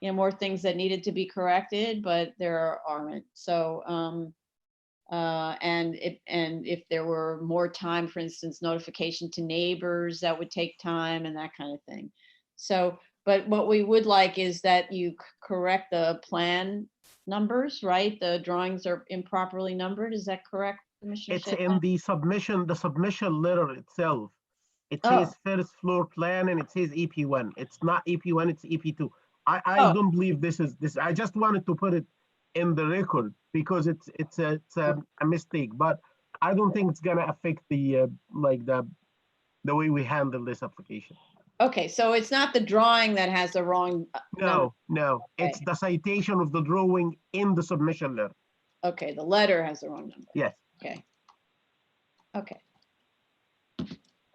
you know, more things that needed to be corrected, but there aren't. So, and if there were more time, for instance, notification to neighbors, that would take time and that kind of thing. So, but what we would like is that you correct the plan numbers, right? The drawings are improperly numbered. Is that correct, Commissioner It's Shea? in the submission letter itself. It Oh. says first floor plan and it says EP1. It's not EP1, it's EP2. I Oh. don't believe this is this. I just wanted to put it in the record because it's a mistake, but I don't think it's gonna affect the like the way we handle this application. Okay, so it's not the drawing that has the wrong number. No, it's the citation of the drawing in the submission letter. Okay, the letter has the wrong number. Yes. Okay. Okay.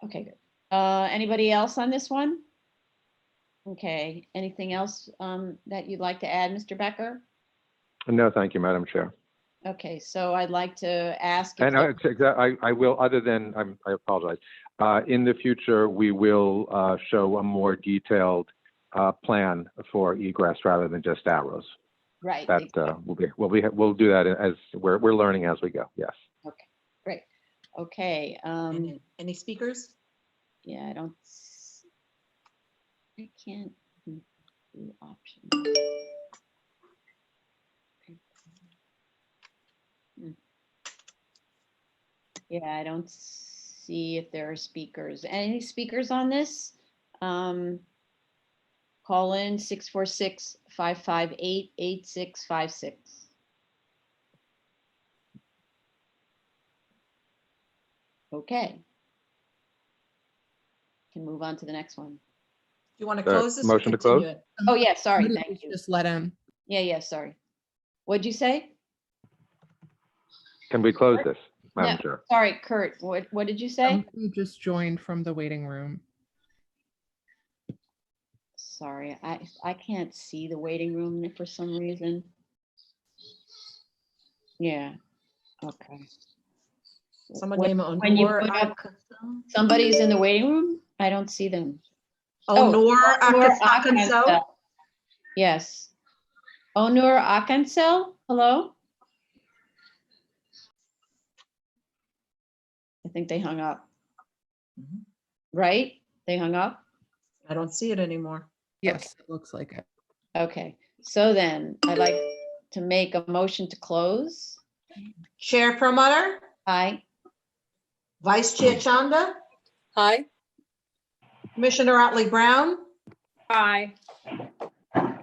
Okay, good. Anybody else on this one? Okay, anything else that you'd like to add, Mr. Becker? No, thank you, Madam Chair. Okay, so I'd like to ask. if And there- I will, other than, I apologize. In the future, we will show a more detailed plan for egress rather than just arrows. Right. That exactly. we'll do that as we're learning as we go. Yes. Okay, great. Okay. Any speakers? Yeah, I can't do options. Yeah, I don't see if there are speakers. Any speakers on this? Call in 646-558-8656. Okay. Can move on to the next one. Do you want to close this? or Motion to close? continue it? Oh, yeah, sorry, Maybe thank you. Just let him. Yeah, sorry. What'd you say? Can we close this, No, Madam Chair? sorry, Kurt, what did you say? Somebody just joined from the waiting room. Sorry, I can't see the waiting room for some reason. Yeah, okay. Someone When- name when you Onur put up- Akansel? Somebody's in the waiting room? I don't see them. Onur Onur Akansel? Yes. Onur Akansel, hello? I think they hung up. Mhm. Right? They hung up? I don't see it anymore. Yes, it looks like it. Okay, so then I'd like to make a motion to close. Chair Promoter, Aye. Vice Chair Chanda, Hi, Commissioner Otley Brown, Aye.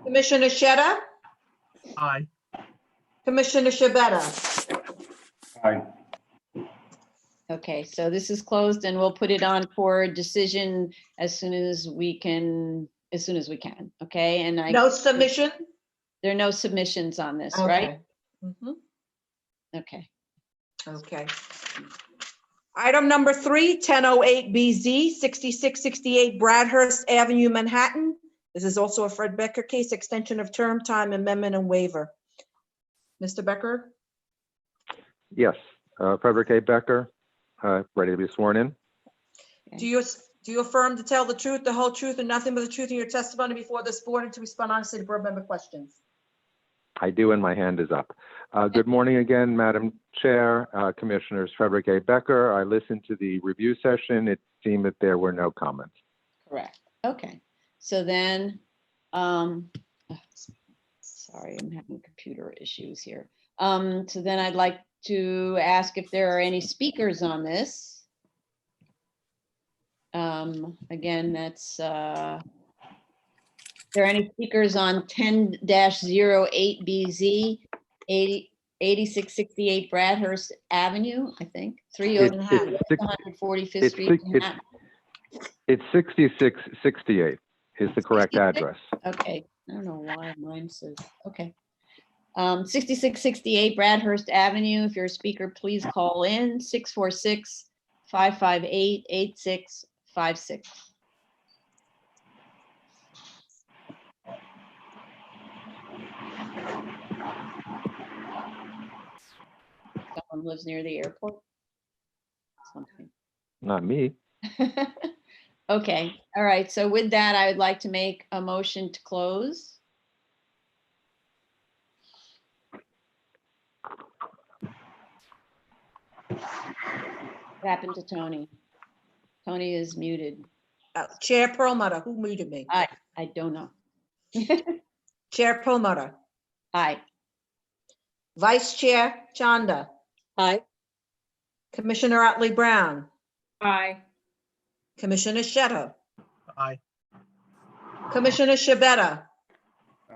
Commissioner Sheta, Aye. Commissioner Shabeta. Aye. Okay, so this is closed and we'll put it on for a decision as soon as we can, okay? And No submission? there are no submissions on this, right? Okay. Mhm. Okay. Okay. Item number 3, 1008 BZ, 6668 Bradhurst Avenue, Manhattan. This is also a Fred Becker case, extension of term, time, amendment, and waiver. Mr. Becker? Yes, Frederick A. Becker, ready to be sworn in. Do you affirm to tell the truth, the whole truth, and nothing but the truth in your testimony before this board and to respond honestly to board member questions? I do, and my hand is up. Good morning again, Madam Chair, Commissioners Frederick A. Becker. I listened to the review session. It seemed that there were no comments. Correct. Okay. So then, sorry, I'm having computer issues here. So then I'd like to ask if there are any speakers on this. Again, that's, there any speakers on 10-08 BZ, 8668 Bradhurst Avenue, I think, 145th Street, Manhattan. It's 6668 is the correct 66? address. Okay, I don't know why mine says, okay. 6668 Bradhurst Avenue. If you're a speaker, please call in 646-558-8656. Someone lives near the airport? Something. Not me. Okay, all right. So with that, I would like to make a motion to close. What happened to Tony? Tony is muted. Chair Perlmutter, who muted me? I don't know. Chair Perlmutter, Aye. Vice Chair Chanda, Aye. Commissioner Otley Brown, Aye. Commissioner Shetter, Aye. Commissioner Shabeta.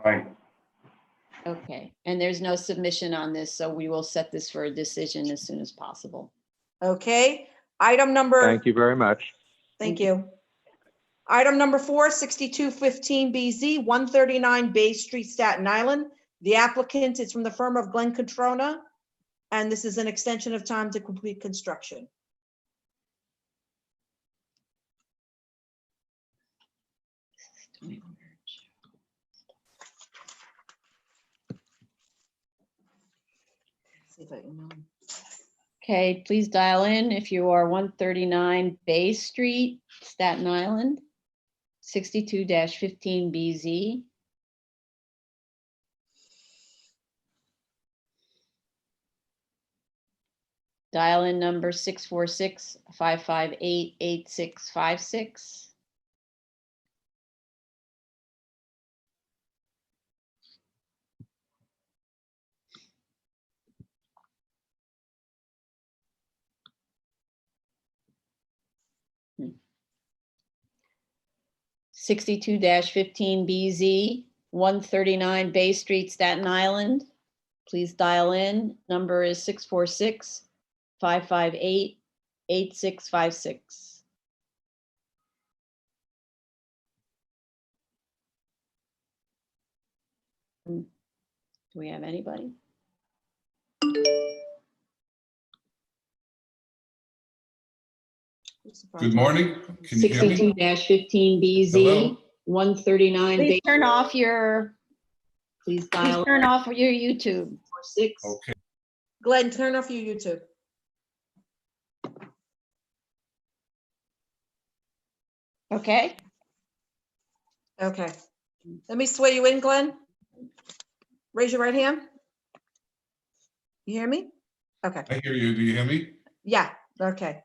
Aye. Okay, and there's no submission on this, so we will set this for a decision as soon as possible. Okay, item number. Thank you very much. Thank you. Item number 4, 6215 BZ, 139 Bay Street, Staten Island. The applicant is from the firm of Glenn Catrona, and this is an extension of time to complete construction. See if I can, Okay, please dial in if you are 139 Bay Street, Staten Island, 62-15 BZ. Dial in number 646-558-8656. Hmm. 62-15 BZ, 139 Bay Street, Staten Island. Please dial in. Number is 646-558-8656. Do we have anybody? Good morning. Can you hear me? 62-15 BZ, Hello? 139. Please turn off your, please dial. Turn off your YouTube. Okay. Glenn, turn off your YouTube. Okay. Okay. Let me swear you in, Glenn. Raise your right hand. You hear me? Okay. I hear you. Do you hear me? Yeah, okay.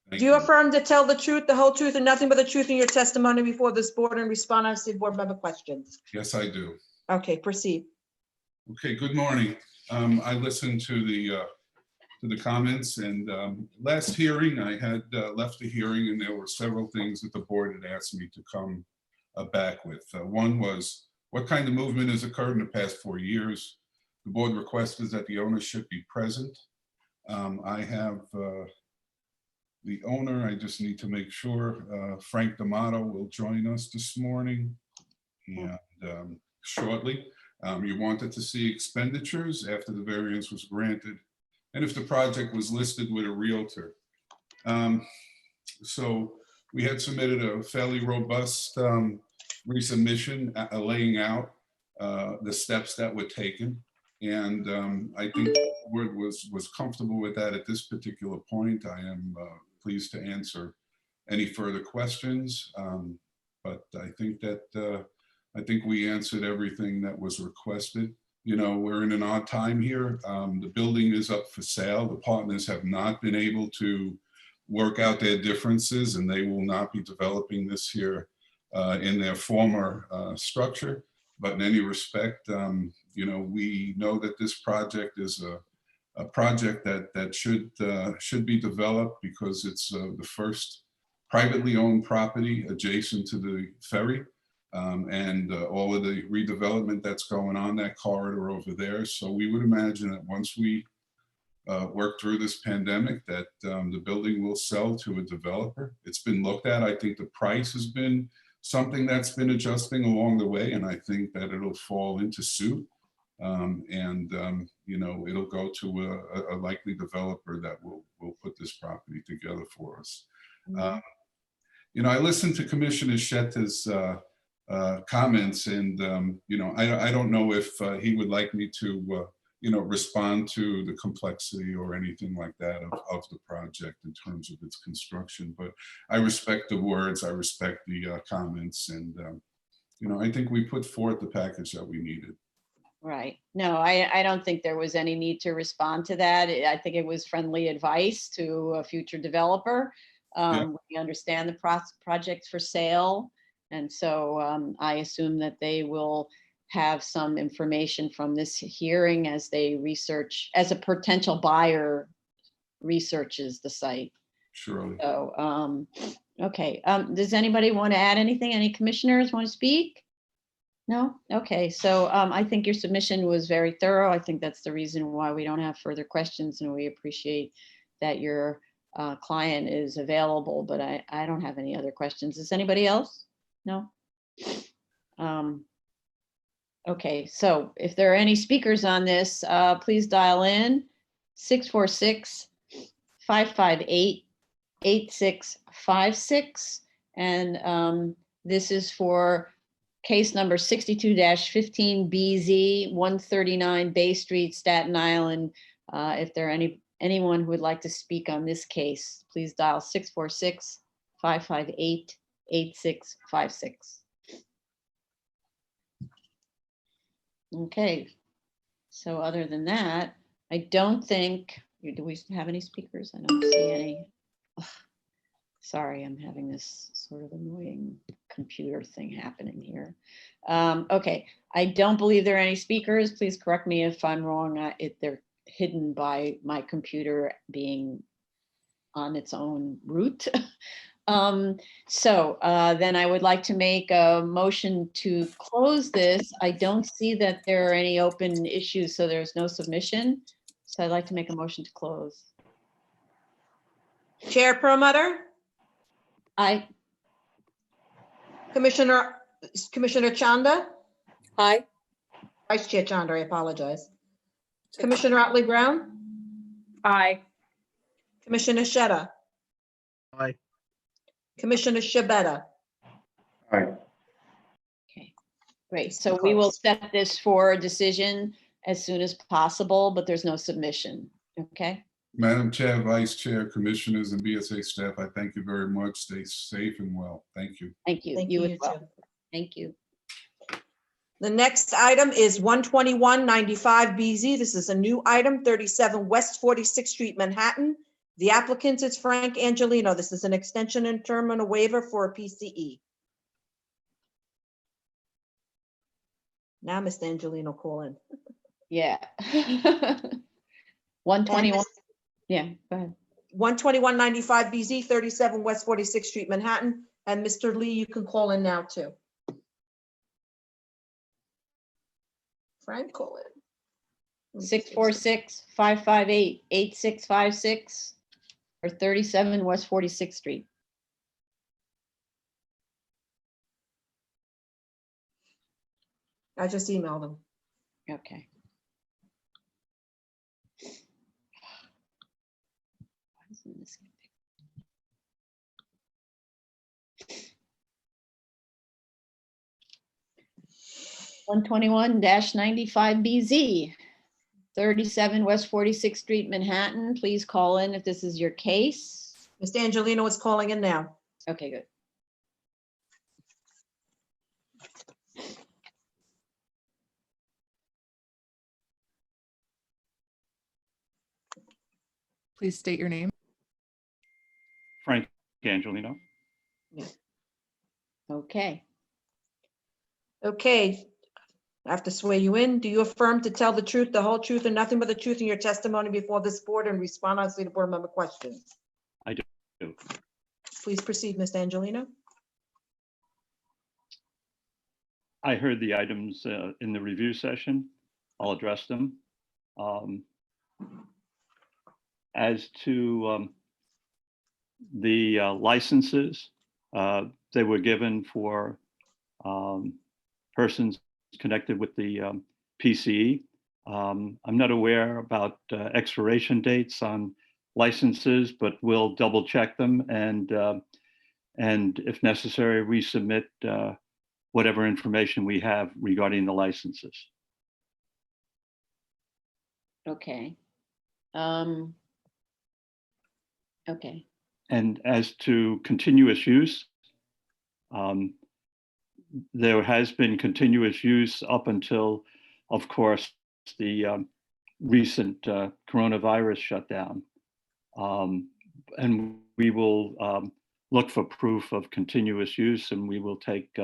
Thank Do you affirm to tell the truth, the whole truth, and nothing but the truth in your testimony before this board and respond honestly to board member questions? Yes, I do. Okay, proceed. Okay, good morning. I listened to the comments, and last hearing, I had left the hearing, and there were several things that the board had asked me to come back with. One was, what kind of movement has occurred in the past 4 years? The board requested that the ownership be present. I have the owner, I just need to make sure, Frank D'Amato will join us this morning and shortly. You wanted to see expenditures after the variance was granted, and if the project was listed with a realtor. So we had submitted a fairly robust resubmission laying out the steps that were taken. And I think the board was comfortable with that at this particular point. I am pleased to answer any further questions. But I think that I think we answered everything that was requested. You know, we're in an odd time here. The building is up for sale. The partners have not been able to work out their differences, and they will not be developing this here in their former structure. But in any respect, you know, we know that this project is a project that should be developed because it's the first privately owned property adjacent to the ferry. And all of the redevelopment that's going on that corridor over there. So we would imagine that once we work through this pandemic, that the building will sell to a developer. It's been looked at. I think the price has been something that's been adjusting along the way, and I think that it'll fall into suit. You know, it'll go to a likely developer that will put this property together for us. You know, I listened to Commissioner Shetta's comments, and you know, I don't know if he would like me to you know, respond to the complexity or anything like that of the project in terms of its construction, but I respect the words, I respect the comments, and you know, I think we put forth the package that we needed. Right. No, I don't think there was any need to respond to that. I think it was friendly advice to a future developer. We understand the project's for sale. And so I assume that they will have some information from this hearing as they research, as a potential buyer researches the site. Surely. So, okay. Does anybody want to add anything? Any commissioners want to speak? No? Okay. So I think your submission was very thorough. I think that's the reason why we don't have further questions, and we appreciate that your client is available, but I don't have any other questions. Does anybody else? No? Okay, so if there are any speakers on this, please dial in 646-558-8656. And this is for case number 62-15BZ, 139 Bay Street, Staten Island. If there are anyone who would like to speak on this case, please dial 646-558-8656. Okay, so other than that, I don't think, do we have any speakers? I don't see any. Ugh, sorry, I'm having this sort of annoying computer thing happening here. Okay, I don't believe there are any speakers. Please correct me if I'm wrong. They're hidden by my computer being on its own route. So then I would like to make a motion to close this. I don't see that there are any open issues, so there's no submission. So I'd like to make a motion to close. Chair Perlmutter, Aye. Commissioner Chanda, Aye. Vice Chair Chanda, I apologize. Commissioner Otley Brown, Aye. Commissioner Shetta, Aye. Commissioner Shabeta. All right. Okay, great. So we will set this for a decision as soon as possible, but there's no submission. Okay. Madam Chair, Vice Chair, Commissioners, and BSA staff, I thank you very much. Stay safe and well. Thank you. Thank you. Thank You you, as well. too. Thank you. The next item is 12195BZ. This is a new item, 37 West 46th Street, Manhattan. The applicant is Frank Angelino. This is an extension and term and a waiver for a PCE. Now, Mr. Angelino, call in. Yeah. 121. Yeah, go ahead. 12195BZ, 37 West 46th Street, Manhattan. And Mr. Lee, you can call in now too. Frank, call in. 646-558-8656 or 37 West 46th Street. I just emailed him. Okay. Why isn't this 121-95BZ, 37 West 46th Street, Manhattan. Please call in if this is your case. Mr. Angelino is calling in now. Okay, good. Please state your name. Frank Angelino. Okay. Okay. I have to swear you in. Do you affirm to tell the truth, the whole truth, and nothing but the truth in your testimony before this board and respond honestly to board member questions? I do. Please proceed, Mr. Angelino. I heard the items in the review session. I'll address them. As to the licenses, they were given for persons connected with the PCE. I'm not aware about expiration dates on licenses, but we'll double check them and if necessary, resubmit whatever information we have regarding the licenses. Okay. Okay. And as to continuous use, there has been continuous use up until, of course, the recent coronavirus shutdown. And we will look for proof of continuous use, and we will take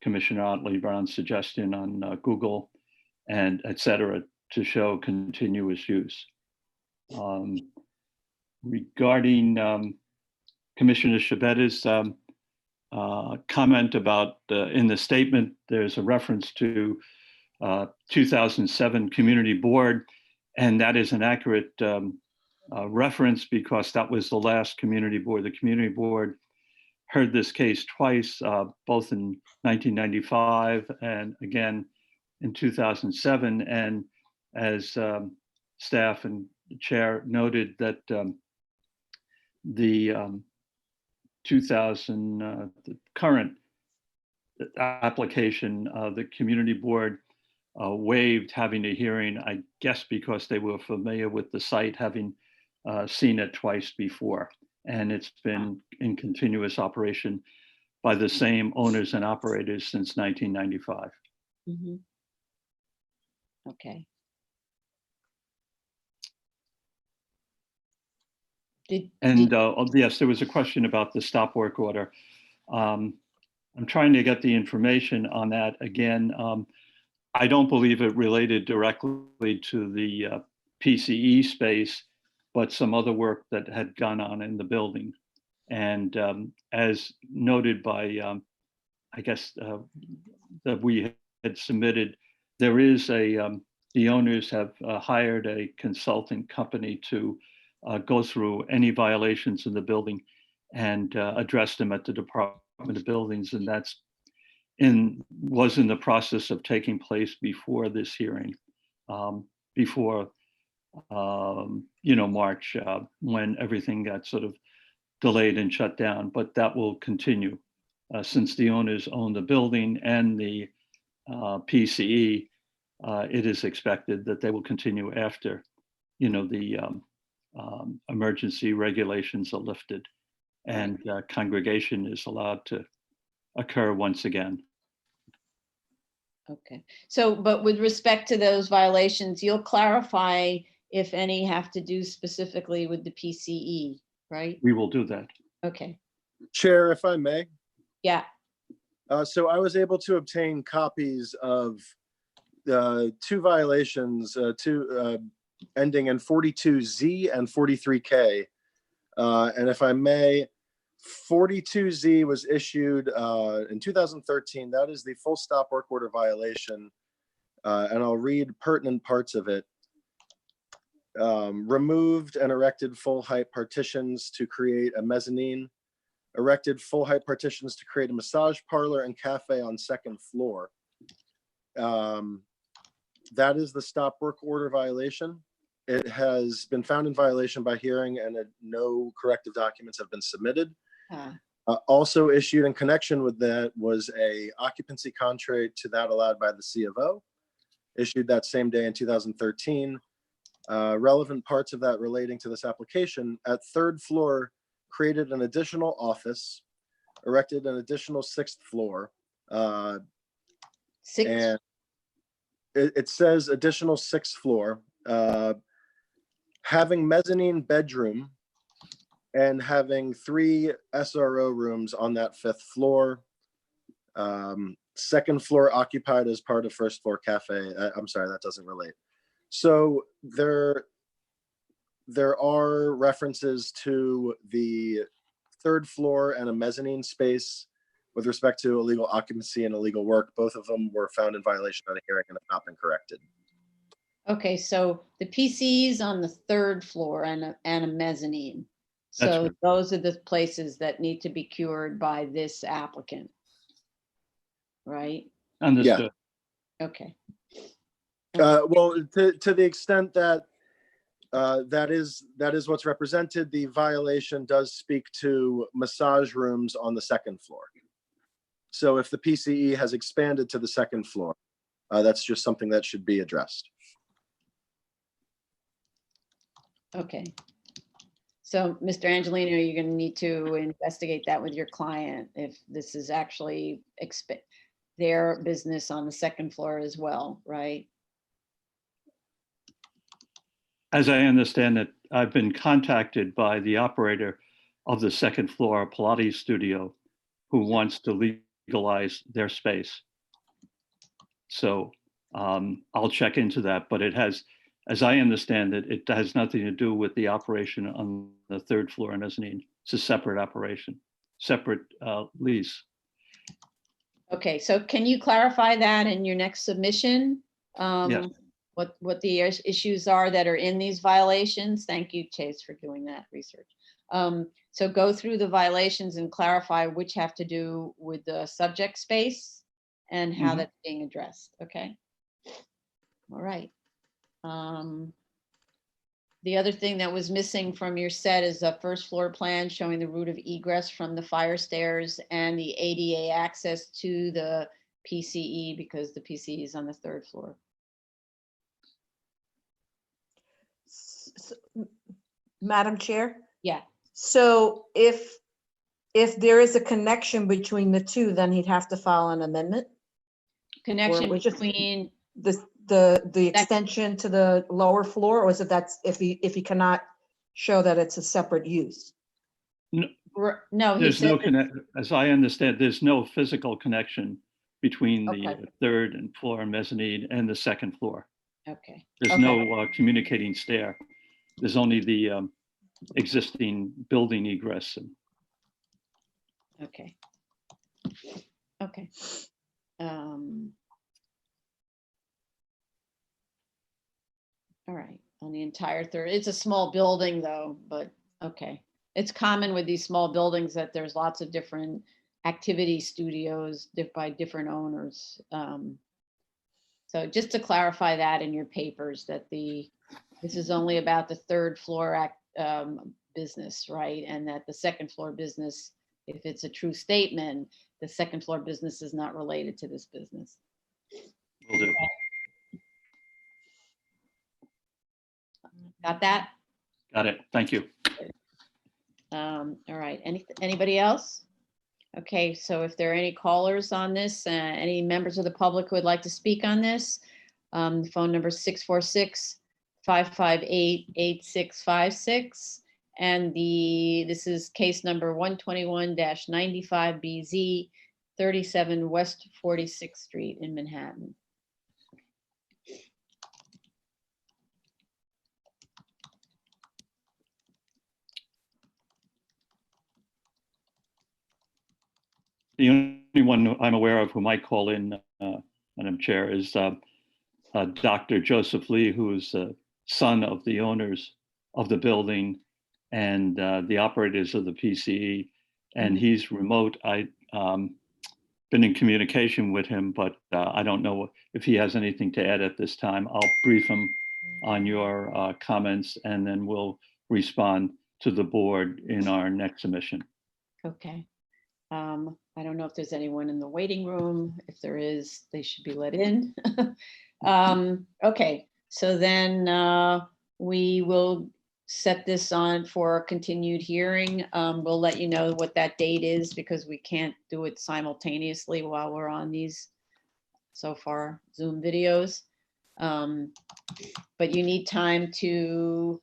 Commissioner Otley Brown's suggestion on Google and et cetera to show continuous use. Regarding Commissioner Shabetta's comment about in the statement, there's a reference to 2007 Community Board, and that is an accurate reference because that was the last Community Board. The Community Board heard this case twice, both in 1995 and again in 2007. And as staff and the chair noted that the current application, the Community Board waived having a hearing, I guess because they were familiar with the site, having seen it twice before. And it's been in continuous operation by the same owners and operators since 1995. Mm-hmm. Okay. Yes, there was a question about the stop work order. I'm trying to get the information on that again. I don't believe it related directly to the PCE space, but some other work that had gone on in the building. And as noted by, I guess, that we had submitted, there is the owners have hired a consulting company to go through any violations in the building and address them at the Department of Buildings. And that's was in the process of taking place before this hearing, before March, when everything got sort of delayed and shut down. But that will continue since the owners own the building and the PCE. It is expected that they will continue after, the emergency regulations are lifted and congregation is allowed to occur once again. Okay. So, but with respect to those violations, you'll clarify if any have to do specifically with the PCE, right? We will do that. Okay. Chair, if I may. Yeah. So I was able to obtain copies of two violations, ending in 42Z and 43K. And if I may, 42Z was issued in 2013. That is the full stop work order violation. And I'll read pertinent parts of it. Removed and erected full height partitions to create a mezzanine. Erected full height partitions to create a massage parlor and cafe on second floor. That is the stop work order violation. It has been found in violation by hearing and no corrective documents have been submitted. Also issued in connection with that was a occupancy contrary to that allowed by the C of O, issued that same day in 2013. Relevant parts of that relating to this application: at third floor, created an additional office, erected an additional sixth floor. And it says additional sixth floor, having mezzanine bedroom and having 3 SRO rooms on that 5th floor. Second floor occupied as part of first floor cafe. I'm sorry, that doesn't relate. So there are references to the third floor and a mezzanine space with respect to illegal occupancy and illegal work. Both of them were found in violation at a hearing and have not been corrected. Okay, so the PC's on the third floor and a mezzanine. That's So right. those are the places that need to be cured by this applicant. Right? Understood. Okay. Well, to the extent that that is what's represented, the violation does speak to massage rooms on the second floor. So if the PCE has expanded to the second floor, that's just something that should be addressed. Okay. So, Mr. Angelino, you're going to need to investigate that with your client if this is actually their business on the second floor as well, right? As I understand it, I've been contacted by the operator of the second floor Pilates studio who wants to legalize their space. So I'll check into that, but it has, as I understand it, it has nothing to do with the operation on the third floor mezzanine. It's a separate operation, separate lease. Okay, so can you clarify that in your next submission? Yes. What the issues are that are in these violations? Thank you, Chase, for doing that research. So go through the violations and clarify which have to do with the subject space and how that's being addressed, okay? All right. The other thing that was missing from your set is a first floor plan showing the route of egress from the fire stairs and the ADA access to the PCE because the PCE is on the third floor. Madam Chair? Yeah. So if there is a connection between the two, then he'd have to file an amendment? Connection Or just between the extension to the lower floor, or is it that's if he cannot show that it's a separate use? No, he There's no said connect, as I understand, there's no physical connection between the Okay. third and floor mezzanine and the second floor. Okay. There's Okay. no communicating stair. There's only the existing building egress. Okay. Okay. All right, on the entire third, it's a small building though, but okay. It's common with these small buildings that there's lots of different activity studios by different owners. So just to clarify that in your papers that this is only about the third floor business, right? And that the second floor business, if it's a true statement, the second floor business is not related to this business. Will do. Got that? Got it. Thank you. All right, anybody else? Okay, so if there are any callers on this, any members of the public who would like to speak on this, the phone number is 646-558-8656. And this is case number 121-95BZ, 37 West 46th Street in Manhattan. The only one I'm aware of who might call in, Madam Chair, is Dr. Joseph Lee, who is the son of the owners of the building and the operators of the PCE. And he's remote. I've been in communication with him, but I don't know if he has anything to add at this time. I'll brief him on your comments and then we'll respond to the board in our next submission. Okay. I don't know if there's anyone in the waiting room. If there is, they should be let in. Okay, so then we will set this on for a continued hearing. We'll let you know what that date is because we can't do it simultaneously while we're on these so far Zoom videos. But you need time to,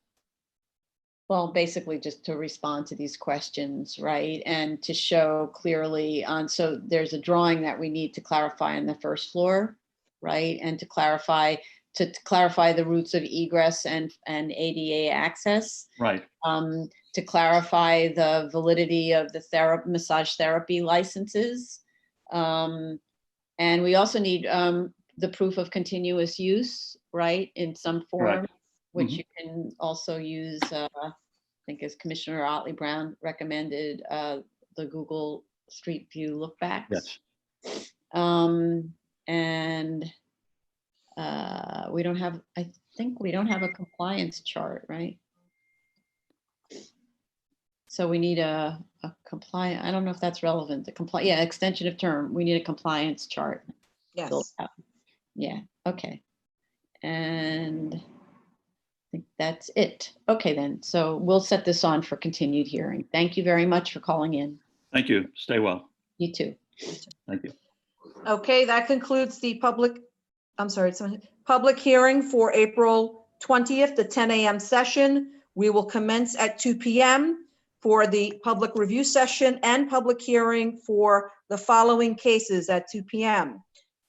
well, basically just to respond to these questions, right? And to show clearly on, so there's a drawing that we need to clarify on the first floor, right? And to clarify the routes of egress and ADA access. Right. To clarify the validity of the massage therapy licenses. And we also need the proof of continuous use, right, in some form, Correct. which you can also use, I think as Commissioner Otley Brown recommended, the Google Street View lookbacks. Yes. And we don't have, I think we don't have a compliance chart, right? So we need a compliant, I don't know if that's relevant, yeah, extension of term, we need a compliance chart. Yes. Yeah, okay. And I think that's it. Okay, then. So we'll set this on for continued hearing. Thank you very much for calling in. Thank you. Stay well. You too. Thank you. Okay, that concludes the public hearing for April 20th, the 10 a.m. session. We will commence at 2 p.m. for the public review session and public hearing for the following cases at 2 p.m.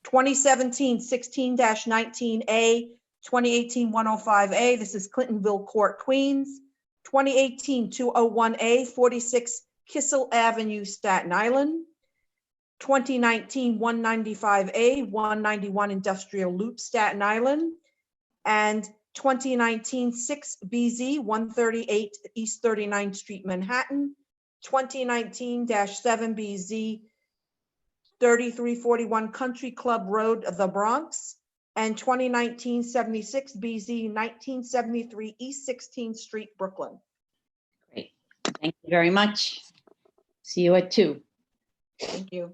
2017 16-19A, 2018 105A. This is Clintonville Court, Queens. 2018 201A, 46 Kissel Avenue, Staten Island. 2019 195A, 191 Industrial Loop, Staten Island. And 2019 6BZ, 138 East 39th Street, Manhattan. 2019-7BZ, 3341 Country Club Road, the Bronx. And 2019 76BZ, 1973 East 16th Street, Brooklyn. Great. Thank you very much. See you at 2. Thank you.